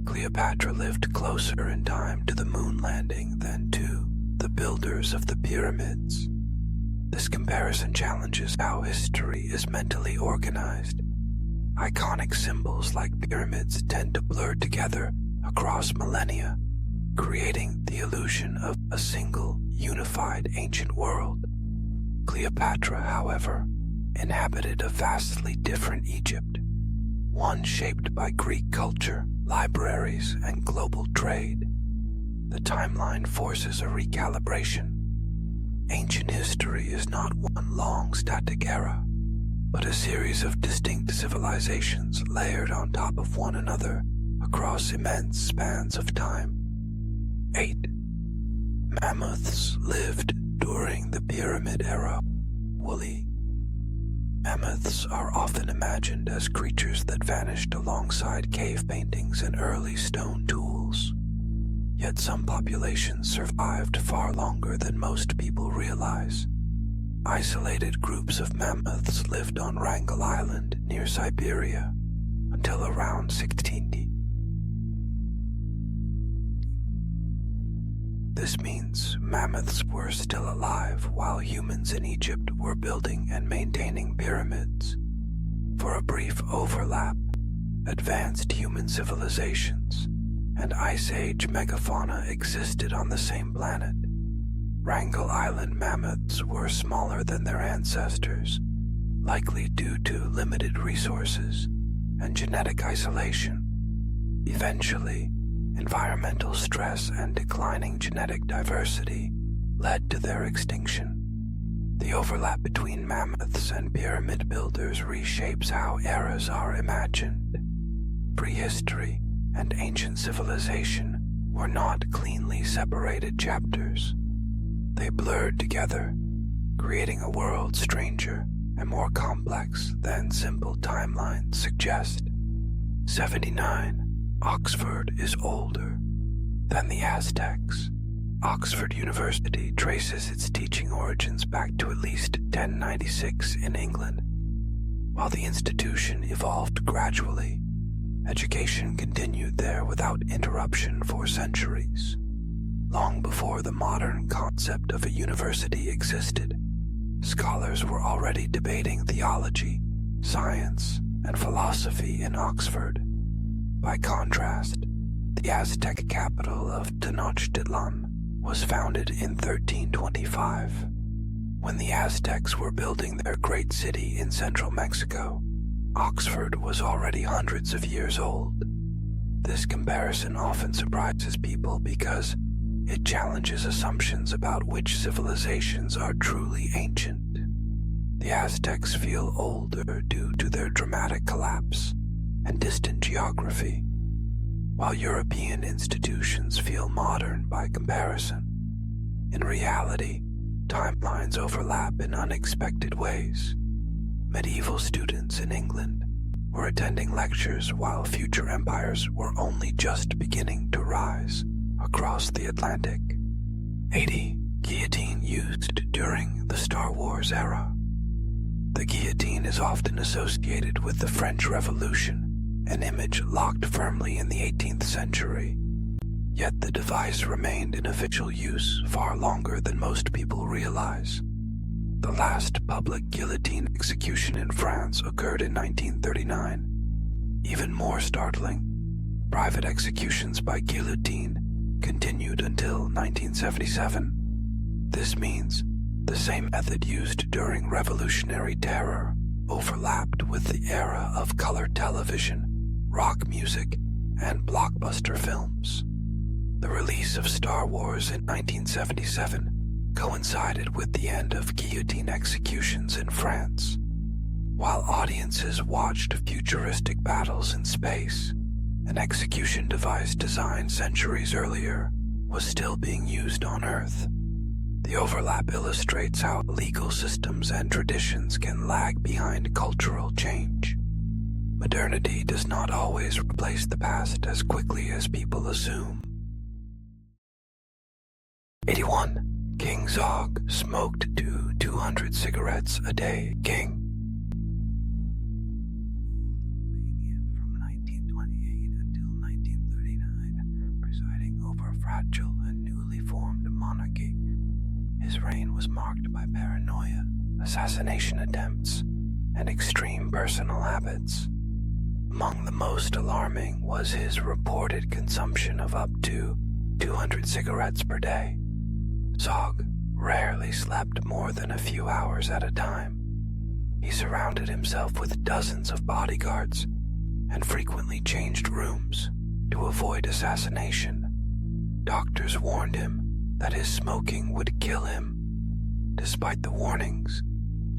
Cleopatra lived closer in time to the moon landing than to the builders of the pyramids. This comparison challenges how history is mentally organized. Iconic symbols like pyramids tend to blur together across millennia, creating the illusion of a single, unified ancient world. Cleopatra, however, inhabited a vastly different Egypt, one shaped by Greek culture, libraries, and global trade. The timeline forces a recalibration. Ancient history is not one long static era, but a series of distinct civilizations layered on top of one another across immense spans of time. 8. Mammoths lived during the Pyramid Era. Woolly. Mammoths are often imagined as creatures that vanished alongside cave paintings and early stone tools. Yet some populations survived far longer than most people realize. Isolated groups of mammoths lived on Wrangel Island near Siberia until around 1690. This means mammoths were still alive while humans in Egypt were building and maintaining pyramids. For a brief overlap, advanced human civilizations and Ice Age megafauna existed on the same planet. Wrangel Island mammoths were smaller than their ancestors, likely due to limited resources and genetic isolation. Eventually, environmental stress and declining genetic diversity led to their extinction. The overlap between mammoths and pyramid builders reshapes how eras are imagined. Prehistory and ancient civilization were not cleanly separated chapters. They blurred together, creating a world stranger and more complex than simple timelines suggest. 79. Oxford is older than the Aztecs. Oxford University traces its teaching origins back to at least 1096 in England. While the institution evolved gradually, education continued there without interruption for centuries. Long before the modern concept of a university existed, scholars were already debating theology, science, and philosophy in Oxford. By contrast, the Aztec capital of Tenochtitlan was founded in 1325. When the Aztecs were building their great city in central Mexico, Oxford was already hundreds of years old. This comparison often surprises people because it challenges assumptions about which civilizations are truly ancient. The Aztecs feel older due to their dramatic collapse and distant geography, while European institutions feel modern by comparison. In reality, timelines overlap in unexpected ways. Medieval students in England were attending lectures while future empires were only just beginning to rise across the Atlantic. 80. Guillotine used during the Star Wars era. The guillotine is often associated with the French Revolution, an image locked firmly in the 18th century. Yet the device remained in official use far longer than most people realize. The last public guillotine execution in France occurred in 1939. Even more startling, private executions by guillotine continued until 1977. This means the same method used during Revolutionary Terror overlapped with the era of color television, rock music, and blockbuster films. The release of Star Wars in 1977 coincided with the end of guillotine executions in France. While audiences watched futuristic battles in space, an execution device designed centuries earlier was still being used on Earth. The overlap illustrates how legal systems and traditions can lag behind cultural change. Modernity does not always replace the past as quickly as people assume. 81. King Zog smoked to 200 cigarettes a day. King. From 1928 until 1939, presiding over a fragile and newly formed monarchy. His reign was marked by paranoia, assassination attempts, and extreme personal habits. Among the most alarming was his reported consumption of up to 200 cigarettes per day. Zog rarely slept more than a few hours at a time. He surrounded himself with dozens of bodyguards and frequently changed rooms to avoid assassination. Doctors warned him that his smoking would kill him. Despite the warnings,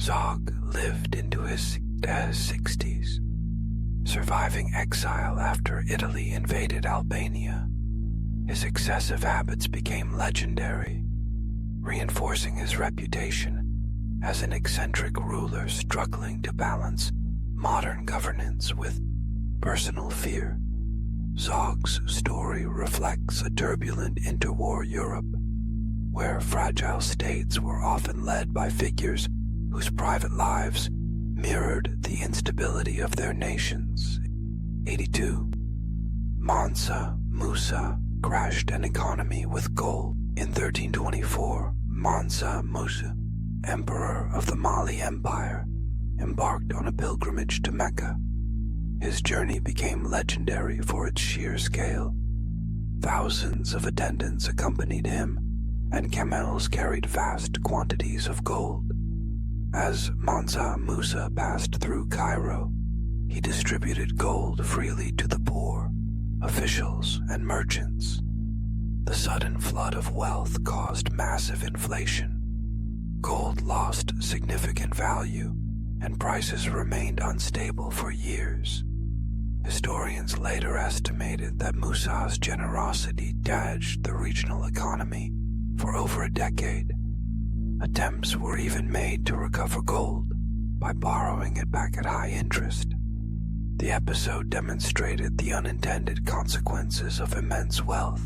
Zog lived into his 60s. surviving exile after Italy invaded Albania. His excessive habits became legendary, reinforcing his reputation as an eccentric ruler struggling to balance modern governance with personal fear. Zog's story reflects a turbulent interwar Europe, where fragile states were often led by figures whose private lives mirrored the instability of their nations. 82. Mansa Musa crashed an economy with gold. In 1324, Mansa Musa, emperor of the Mali Empire, embarked on a pilgrimage to Mecca. His journey became legendary for its sheer scale. Thousands of attendants accompanied him, and camels carried vast quantities of gold. As Mansa Musa passed through Cairo, he distributed gold freely to the poor, officials, and merchants. The sudden flood of wealth caused massive inflation. Gold lost significant value, and prices remained unstable for years. Historians later estimated that Musa's generosity damaged the regional economy for over a decade. Attempts were even made to recover gold by borrowing it back at high interest. The episode demonstrated the unintended consequences of immense wealth.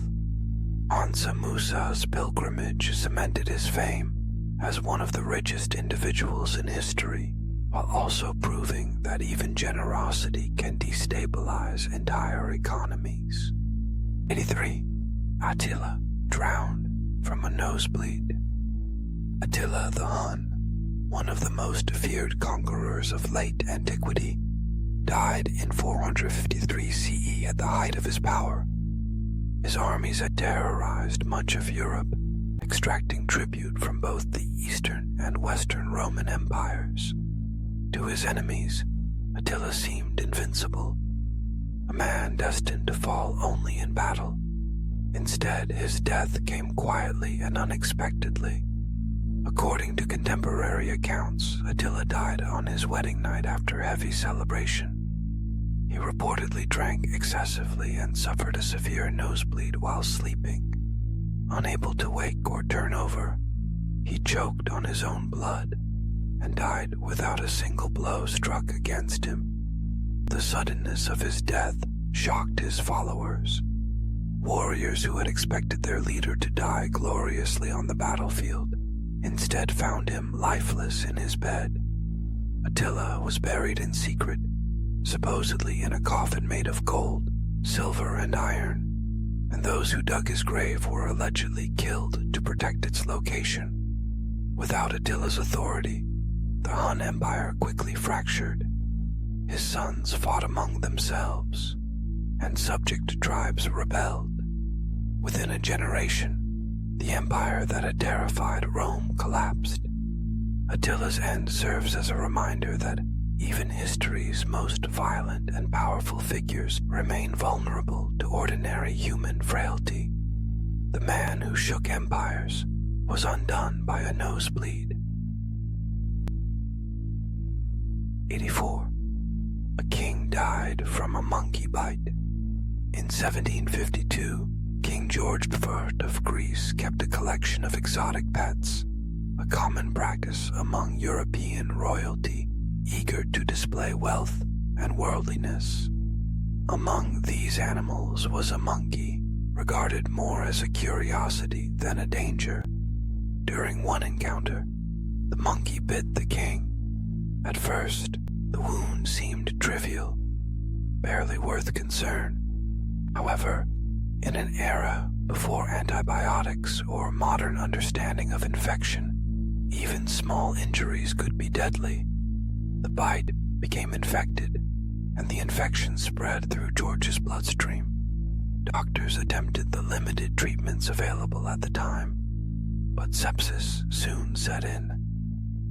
Mansa Musa's pilgrimage cemented his fame as one of the richest individuals in history, while also proving that even generosity can destabilize entire economies. 83. Attila drowned from a nosebleed. Attila the Hun, one of the most feared conquerors of late antiquity, died in 453 CE at the height of his power. His armies had terrorized much of Europe, extracting tribute from both the Eastern and Western Roman empires. To his enemies, Attila seemed invincible, a man destined to fall only in battle. Instead, his death came quietly and unexpectedly. According to contemporary accounts, Attila died on his wedding night after heavy celebration. He reportedly drank excessively and suffered a severe nosebleed while sleeping. Unable to wake or turn over, he choked on his own blood and died without a single blow struck against him. The suddenness of his death shocked his followers. Warriors who had expected their leader to die gloriously on the battlefield instead found him lifeless in his bed. Attila was buried in secret, supposedly in a coffin made of gold, silver, and iron, and those who dug his grave were allegedly killed to protect its location. Without Attila's authority, the Hun Empire quickly fractured. His sons fought among themselves, and subject tribes rebelled. Within a generation, the empire that had terrified Rome collapsed. Attila's end serves as a reminder that even history's most violent and powerful figures remain vulnerable to ordinary human frailty. The man who shook empires was undone by a nosebleed. 84. A king died from a monkey bite. In 1752, King George I of Greece kept a collection of exotic pets, a common practice among European royalty eager to display wealth and worldliness. Among these animals was a monkey, regarded more as a curiosity than a danger. During one encounter, the monkey bit the king. At first, the wound seemed trivial, barely worth concern. However, in an era before antibiotics or modern understanding of infection, even small injuries could be deadly. The bite became infected, and the infection spread through George's bloodstream. Doctors attempted the limited treatments available at the time, but sepsis soon set in.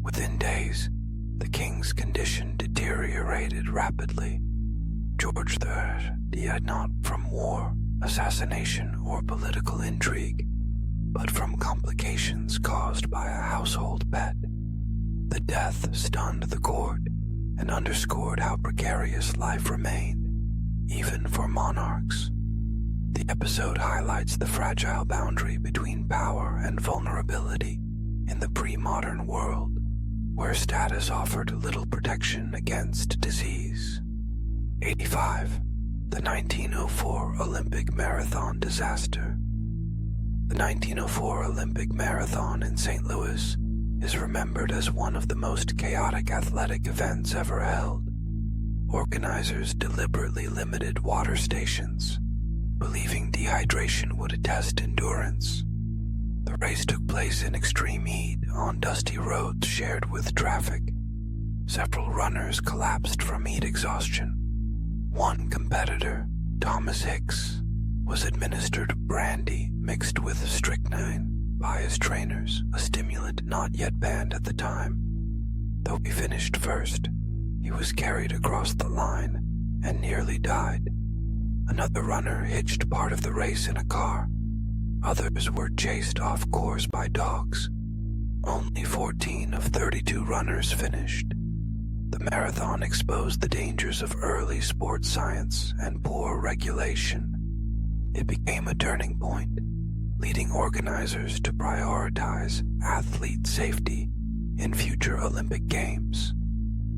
Within days, the king's condition deteriorated rapidly. George III died not from war, assassination, or political intrigue, but from complications caused by a household pet. The death stunned the court and and underscored how precarious life remained, even for monarchs. The episode highlights the fragile boundary between power and vulnerability in the pre-modern world, where status offered little protection against disease. 85. The 1904 Olympic Marathon Disaster. The 1904 Olympic Marathon in St. Louis is remembered as one of the most chaotic athletic events ever held. Organizers deliberately limited water stations, believing dehydration would test endurance. The race took place in extreme heat on dusty roads shared with traffic. Several runners collapsed from heat exhaustion. One competitor, Thomas Hicks, was administered brandy mixed with strychnine by his trainers, a stimulant not yet banned at the time. Though he finished first, he was carried across the line and nearly died. Another runner hitched part of the race in a car. Others were chased off course by dogs. Only 14 of 32 runners finished. The marathon exposed the dangers of early sports science and poor regulation. It became a turning point, leading organizers to prioritize athlete safety in future Olympic Games.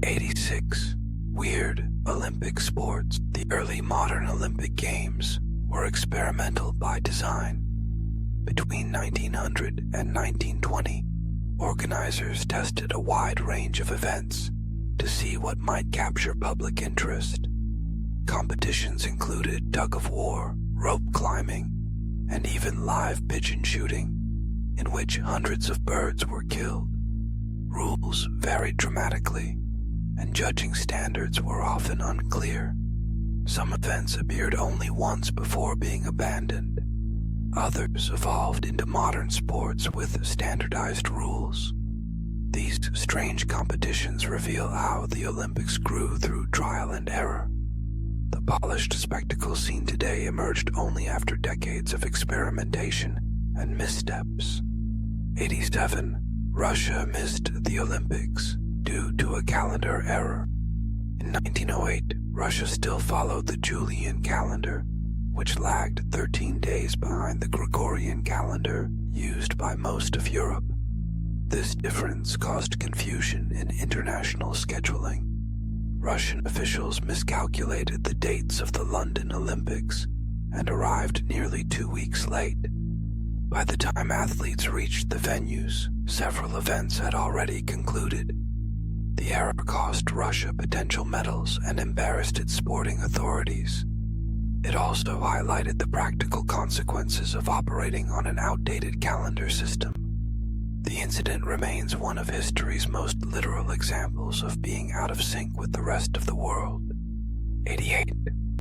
86. Weird Olympic sports. The early modern Olympic Games were experimental by design. Between 1900 and 1920, organizers tested a wide range of events to see what might capture public interest. Competitions included tug-of-war, rope climbing, and even live pigeon shooting, in which hundreds of birds were killed. Rules varied dramatically, and judging standards were often unclear. Some events appeared only once before being abandoned. Others evolved into modern sports with standardized rules. These strange competitions reveal how the Olympics grew through trial and error. The polished spectacle seen today emerged only after decades of experimentation and missteps. 87. Russia missed the Olympics due to a calendar error. In 1908, Russia still followed the Julian calendar, which lagged 13 days behind the Gregorian calendar used by most of Europe. This difference caused confusion in international scheduling. Russian officials miscalculated the dates of the London Olympics and arrived nearly 2 weeks late. By the time athletes reached the venues, several events had already concluded. The error cost Russia potential medals and embarrassed its sporting authorities. It also highlighted the practical consequences of operating on an outdated calendar system. The incident remains one of history's most literal examples of being out of sync with the rest of the world. 88.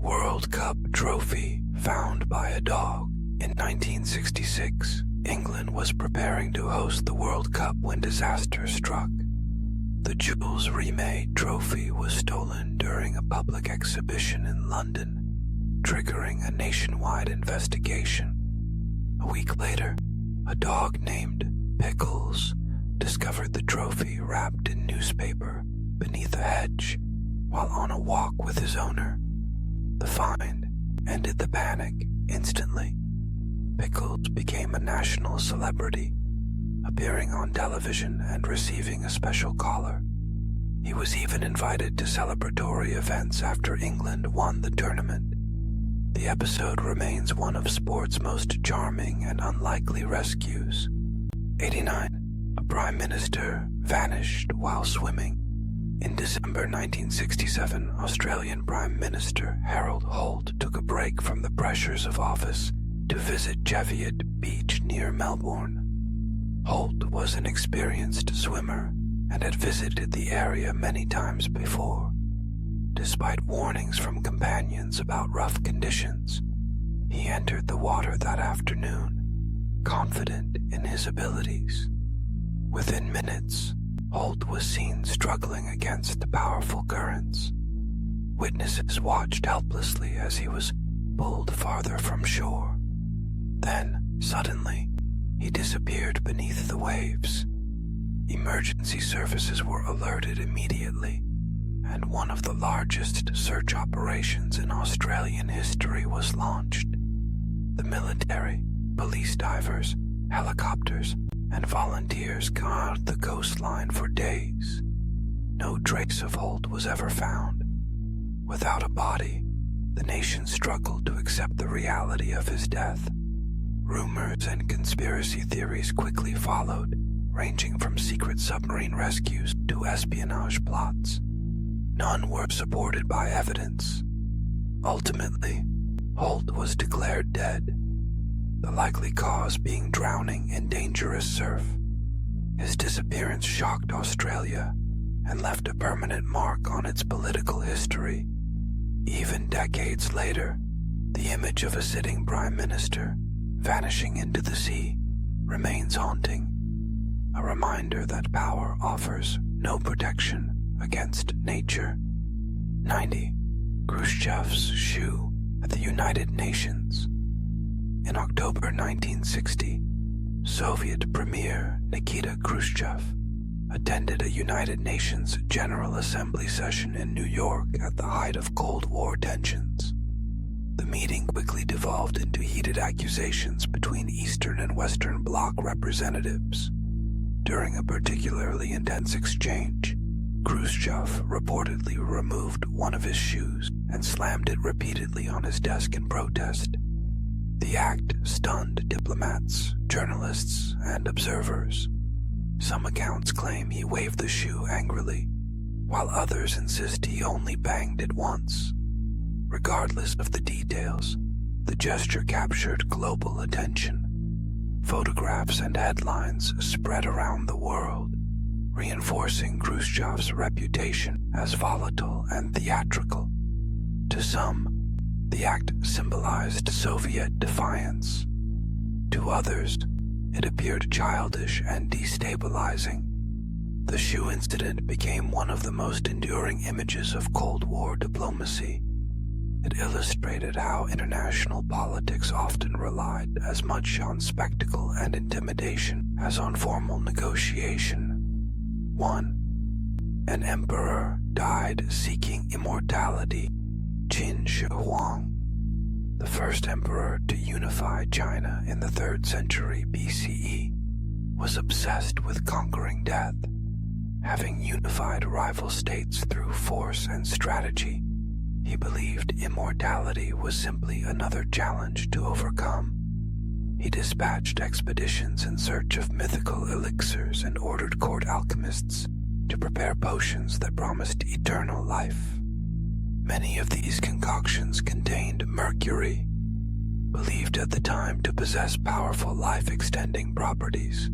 World Cup trophy found by a dog. In 1966, England was preparing to host the World Cup when disaster struck. The Jules Rimet trophy was stolen during a public exhibition in London, triggering a nationwide investigation. A week later, a dog named Pickles discovered the trophy wrapped in newspaper beneath a hedge while on a walk with his owner. The find ended the panic instantly. Pickles became a national celebrity, appearing on television and receiving a special collar. He was even invited to celebratory events after England won the tournament. The episode remains one of sport's most charming and unlikely rescues. 89. A prime minister vanished while swimming. In December 1967, Australian Prime Minister Harold Holt took a break from the pressures of office to visit Cheviot Beach near Melbourne. Holt was an experienced swimmer and had visited the area many times before. Despite warnings from companions about rough conditions, he entered the water that afternoon, confident in his abilities. Within minutes, Holt was seen struggling against powerful currents. Witnesses watched helplessly as he was pulled farther from shore. Then, suddenly, he disappeared beneath the waves. Emergency services were alerted immediately, and one of the largest search operations in Australian history was launched. The military, police divers, helicopters, and volunteers scoured the coastline for days. No trace of Holt was ever found. Without a body, the nation struggled to accept the reality of his death. Rumors and conspiracy theories quickly followed, ranging from secret submarine rescues to espionage plots. None were supported by evidence. Ultimately, Holt was declared dead, the likely cause being drowning in dangerous surf. His disappearance shocked Australia and left a permanent mark on its political history. Even decades later, the image of a sitting prime minister vanishing into the sea remains haunting, a reminder that power offers no protection against nature. 90. Khrushchev's shoe at the United Nations. In October 1960, Soviet Premier Nikita Khrushchev attended a United Nations General Assembly session in New York at the height of Cold War tensions. The meeting quickly devolved into heated accusations between Eastern and Western Bloc representatives. During a particularly intense exchange, Khrushchev reportedly removed one of his shoes and slammed it repeatedly on his desk in protest. The act stunned diplomats, journalists, and observers. Some accounts claim he waved the shoe angrily, while others insist he only banged it once. Regardless of the details, the gesture captured global attention. Photographs and headlines spread around the world, reinforcing Khrushchev's reputation as volatile and theatrical. To some, the act symbolized Soviet defiance. To others, it appeared childish and destabilizing. The shoe incident became one of the most enduring images of Cold War diplomacy. It illustrated how international politics often relied as much on spectacle and intimidation as on formal negotiation. 1. An emperor died seeking immortality. Qin Shi Huang, the first emperor to unify China in the 3rd century BCE, was obsessed with conquering death. Having unified rival states through force and strategy, he believed immortality was simply another challenge to overcome. He dispatched expeditions in search of mythical elixirs and ordered court alchemists to prepare potions that promised eternal life. Many of these concoctions contained mercury, believed at the time to possess powerful life-extending properties.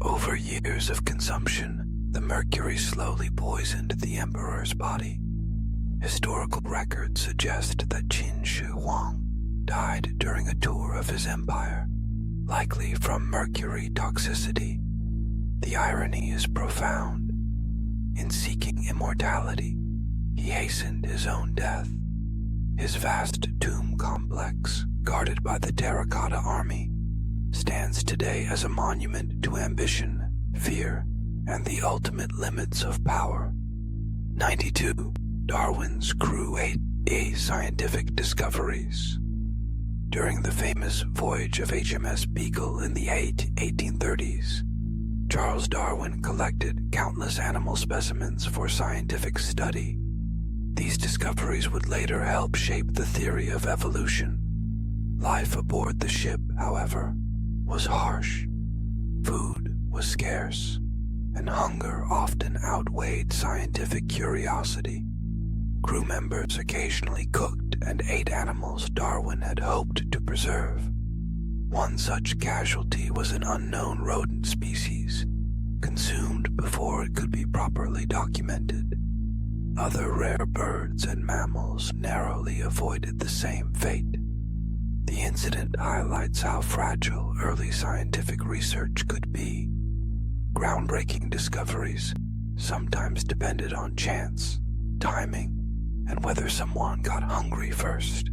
Over years of consumption, the mercury slowly poisoned the emperor's body. Historical records suggest that Qin Shi Huang died during a tour of his empire, likely from mercury toxicity. The irony is profound. In seeking immortality, he hastened his own death. His vast tomb complex, guarded by the Terracotta Army, stands today as a monument to ambition, fear, and the ultimate limits of power. 92. Darwin's Crew 8A scientific discoveries. During the famous voyage of HMS Beagle in the 1830s, Charles Darwin collected countless animal specimens for scientific study. These discoveries would later help shape the theory of evolution. Life aboard the ship, however, was harsh. Food was scarce, and hunger often outweighed scientific curiosity. Crew members occasionally cooked and ate animals Darwin had hoped to preserve. One such casualty was an unknown rodent species, consumed before it could be properly documented. Other rare birds and mammals narrowly avoided the same fate. The incident highlights how fragile early scientific research could be. Groundbreaking discoveries sometimes depended on chance, timing, and whether someone got hungry first.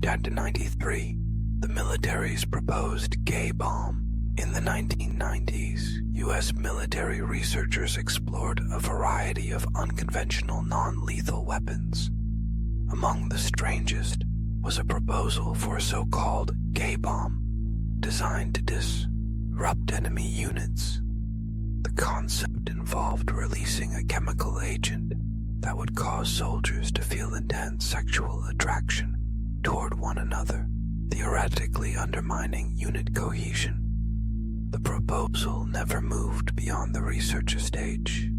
At 93, the military's proposed gay bomb In the 1990s, U.S. military researchers explored a variety of unconventional non-lethal weapons. Among the strangest was a proposal for a so-called gay bomb, designed to disrupt enemy units. The concept involved releasing a chemical agent that would cause soldiers to feel intense sexual attraction toward one another, theoretically undermining unit cohesion. The proposal never moved beyond the research stage.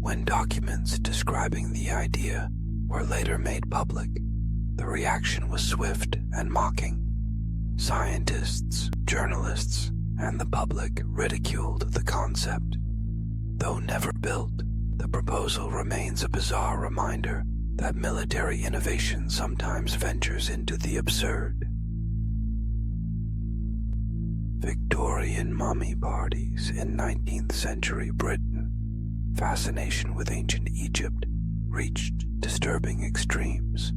When documents describing the idea were later made public, the reaction was swift and mocking. Scientists, journalists, and the public ridiculed the concept. Though never built, the proposal remains a bizarre reminder that military innovation sometimes ventures into the absurd. Victorian mummy parties in 19th century Britain. Fascination with ancient Egypt reached disturbing extremes.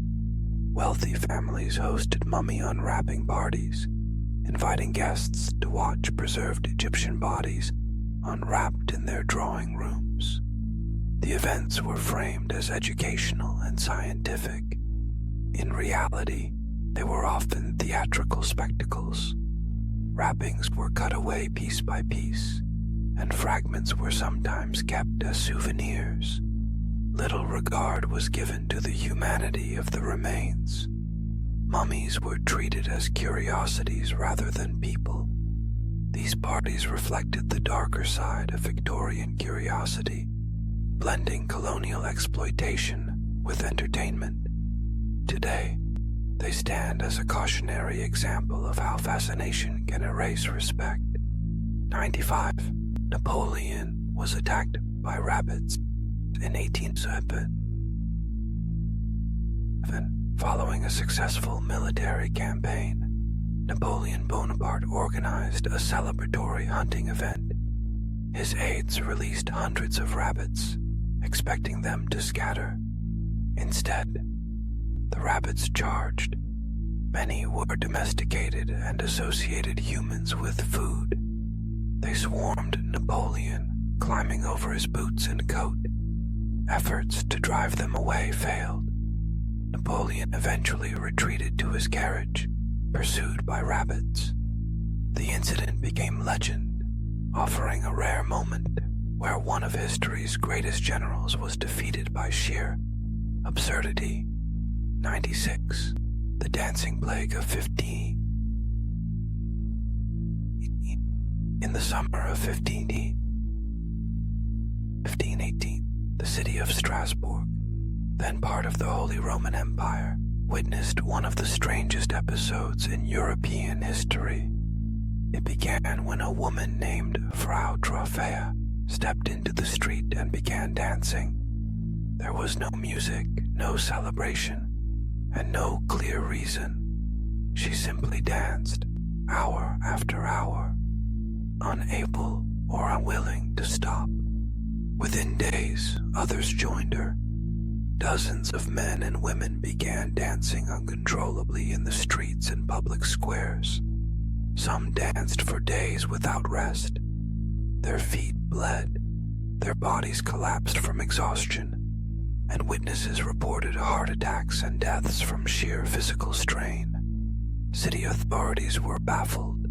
Wealthy families hosted mummy unwrapping parties, inviting guests to watch preserved Egyptian bodies unwrapped in their drawing rooms. The events were framed as educational and scientific. In reality, they were often theatrical spectacles. Wrappings were cut away piece by piece, and fragments were sometimes kept as souvenirs. Little regard was given to the humanity of the remains. Mummies were treated as curiosities rather than people. These parties reflected the darker side of Victorian curiosity, blending colonial exploitation with entertainment. Today, they stand as a cautionary example of how fascination can erase respect. 95. Napoleon was attacked by rabbits in 1807. Following a successful military campaign, Napoleon Bonaparte organized a celebratory hunting event. His aides released hundreds of rabbits, expecting them to scatter. Instead, the rabbits charged. Many were domesticated and associated humans with food. They swarmed Napoleon, climbing over his boots and coat. Efforts to drive them away failed. Napoleon eventually retreated to his carriage, pursued by rabbits. The incident became legend, offering a rare moment where one of history's greatest generals was defeated by sheer absurdity. 96. The dancing plague of 15. In the summer of 1518, the city of Strasbourg, then part of the Holy Roman Empire, witnessed one of the strangest episodes in European history. It began when a woman named Frau Trophea stepped into the street and began dancing. There was no music, no celebration, and no clear reason. She simply danced, hour after hour, unable or unwilling to stop. Within days, others joined her. Dozens of men and women began dancing uncontrollably in the streets and public squares. Some danced for days without rest. Their feet bled, their bodies collapsed from exhaustion, and witnesses reported heart attacks and deaths from sheer physical strain. City authorities were baffled.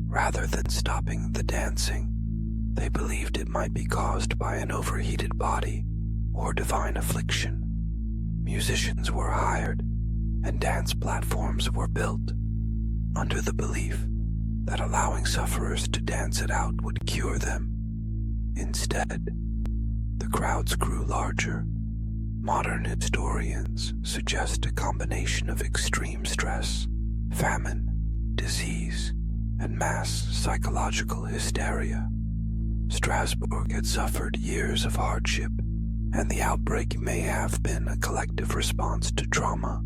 Rather than stopping the dancing, they believed it might be caused by an overheated body or divine affliction. Musicians were hired, and dance platforms were built, under the belief that allowing sufferers to dance it out would cure them. Instead, the crowds grew larger. Modern historians suggest a combination of extreme stress, famine, disease, and mass psychological hysteria. Strasbourg had suffered years of hardship, and the outbreak may have been a collective response to trauma.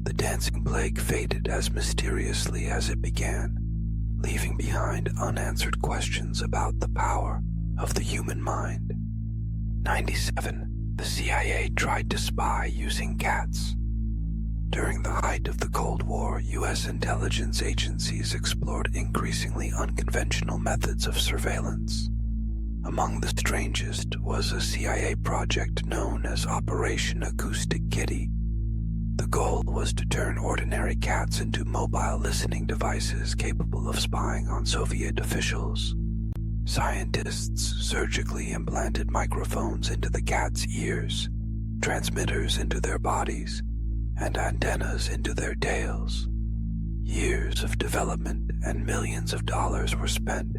The dancing plague faded as mysteriously as it began, leaving behind unanswered questions about the power of the human mind. 97. The CIA tried to spy using cats. During the height of the Cold War, U.S. intelligence agencies explored increasingly unconventional methods of surveillance. Among the strangest was a CIA project known as Operation Acoustic Kitty. The goal was to turn ordinary cats into mobile listening devices capable of spying on Soviet officials. Scientists surgically implanted microphones into the cats' ears, transmitters into their bodies, and antennas into their tails. Years of development and millions of dollars were spent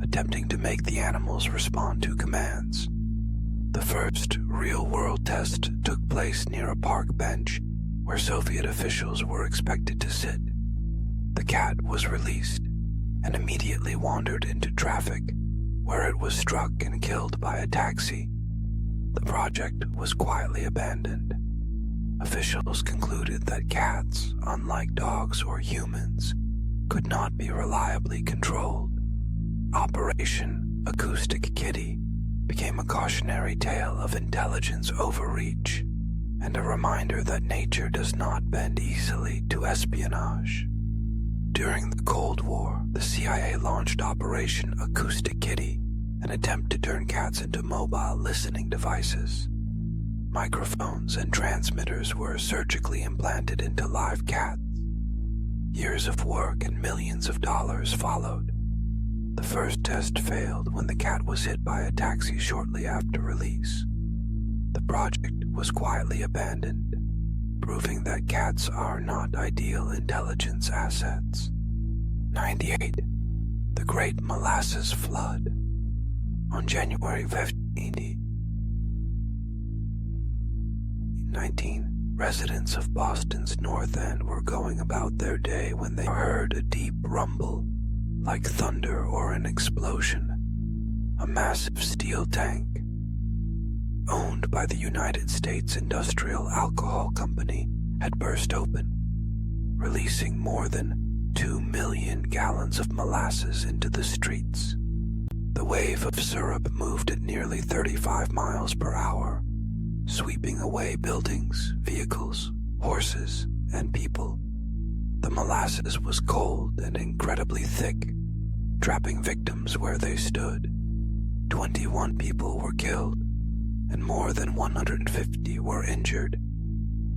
attempting to make the animals respond to commands. The first real-world test took place near a park bench where Soviet officials were expected to sit. The cat was released and immediately wandered into traffic, where it was struck and killed by a taxi. The project was quietly abandoned. Officials concluded that cats, unlike dogs or humans, could not be reliably controlled. Operation Acoustic Kitty became a cautionary tale of intelligence overreach and a reminder that nature does not bend easily to espionage. During the Cold War, the CIA launched Operation Acoustic Kitty, an attempt to turn cats into mobile listening devices. Microphones and transmitters were surgically implanted into live cats. Years of work and millions of dollars followed. The first test failed when the cat was hit by a taxi shortly after release. The project was quietly abandoned, proving that cats are not ideal intelligence assets. 98. The Great Molasses Flood. On January 15, 19, residents of Boston's North End were going about their day when they heard a deep rumble, like thunder or an explosion. A massive steel tank, owned by the United States Industrial Alcohol Company, had burst open, releasing more than 2 million gallons of molasses into the streets. The wave of syrup moved at nearly 35 miles per hour, sweeping away buildings, vehicles, horses, and people. The molasses was cold and incredibly thick, trapping victims where they stood. 21 people were killed, and more than 150 were injured.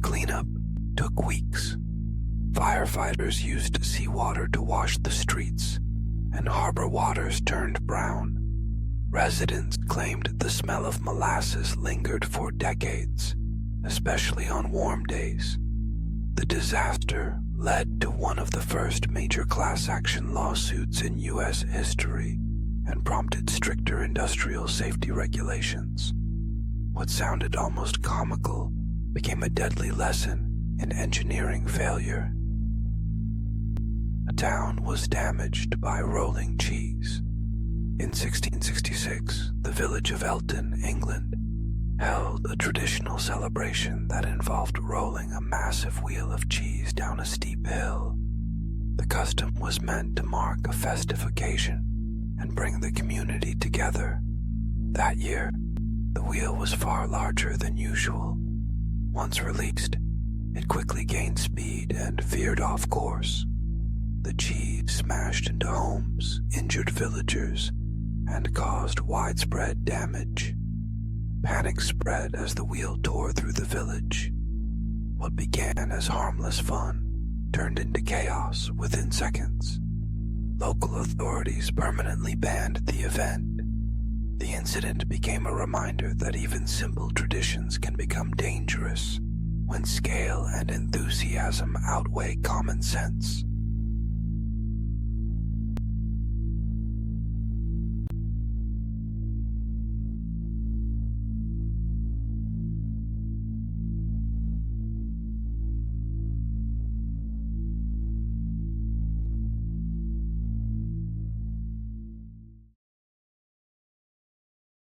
Cleanup took weeks. Firefighters used seawater to wash the streets, and harbor waters turned brown. Residents claimed the smell of molasses lingered for decades, especially on warm days. The disaster led to one of the first major class action lawsuits in U.S. history and prompted stricter industrial safety regulations. What sounded almost comical became a deadly lesson in engineering failure. A town was damaged by rolling cheese. In 1666, the village of Elton, England, held a traditional celebration that involved rolling a massive wheel of cheese down a steep hill. The custom was meant to mark a festive occasion and bring the community together. That year, the wheel was far larger than usual. Once released, it quickly gained speed and veered off course. The cheese smashed into homes, injured villagers, and caused widespread damage. Panic spread as the wheel tore through the village. What began as harmless fun turned into chaos within seconds. Local authorities permanently banned the event. The incident became a reminder that even simple traditions can become dangerous when scale and enthusiasm outweigh common sense.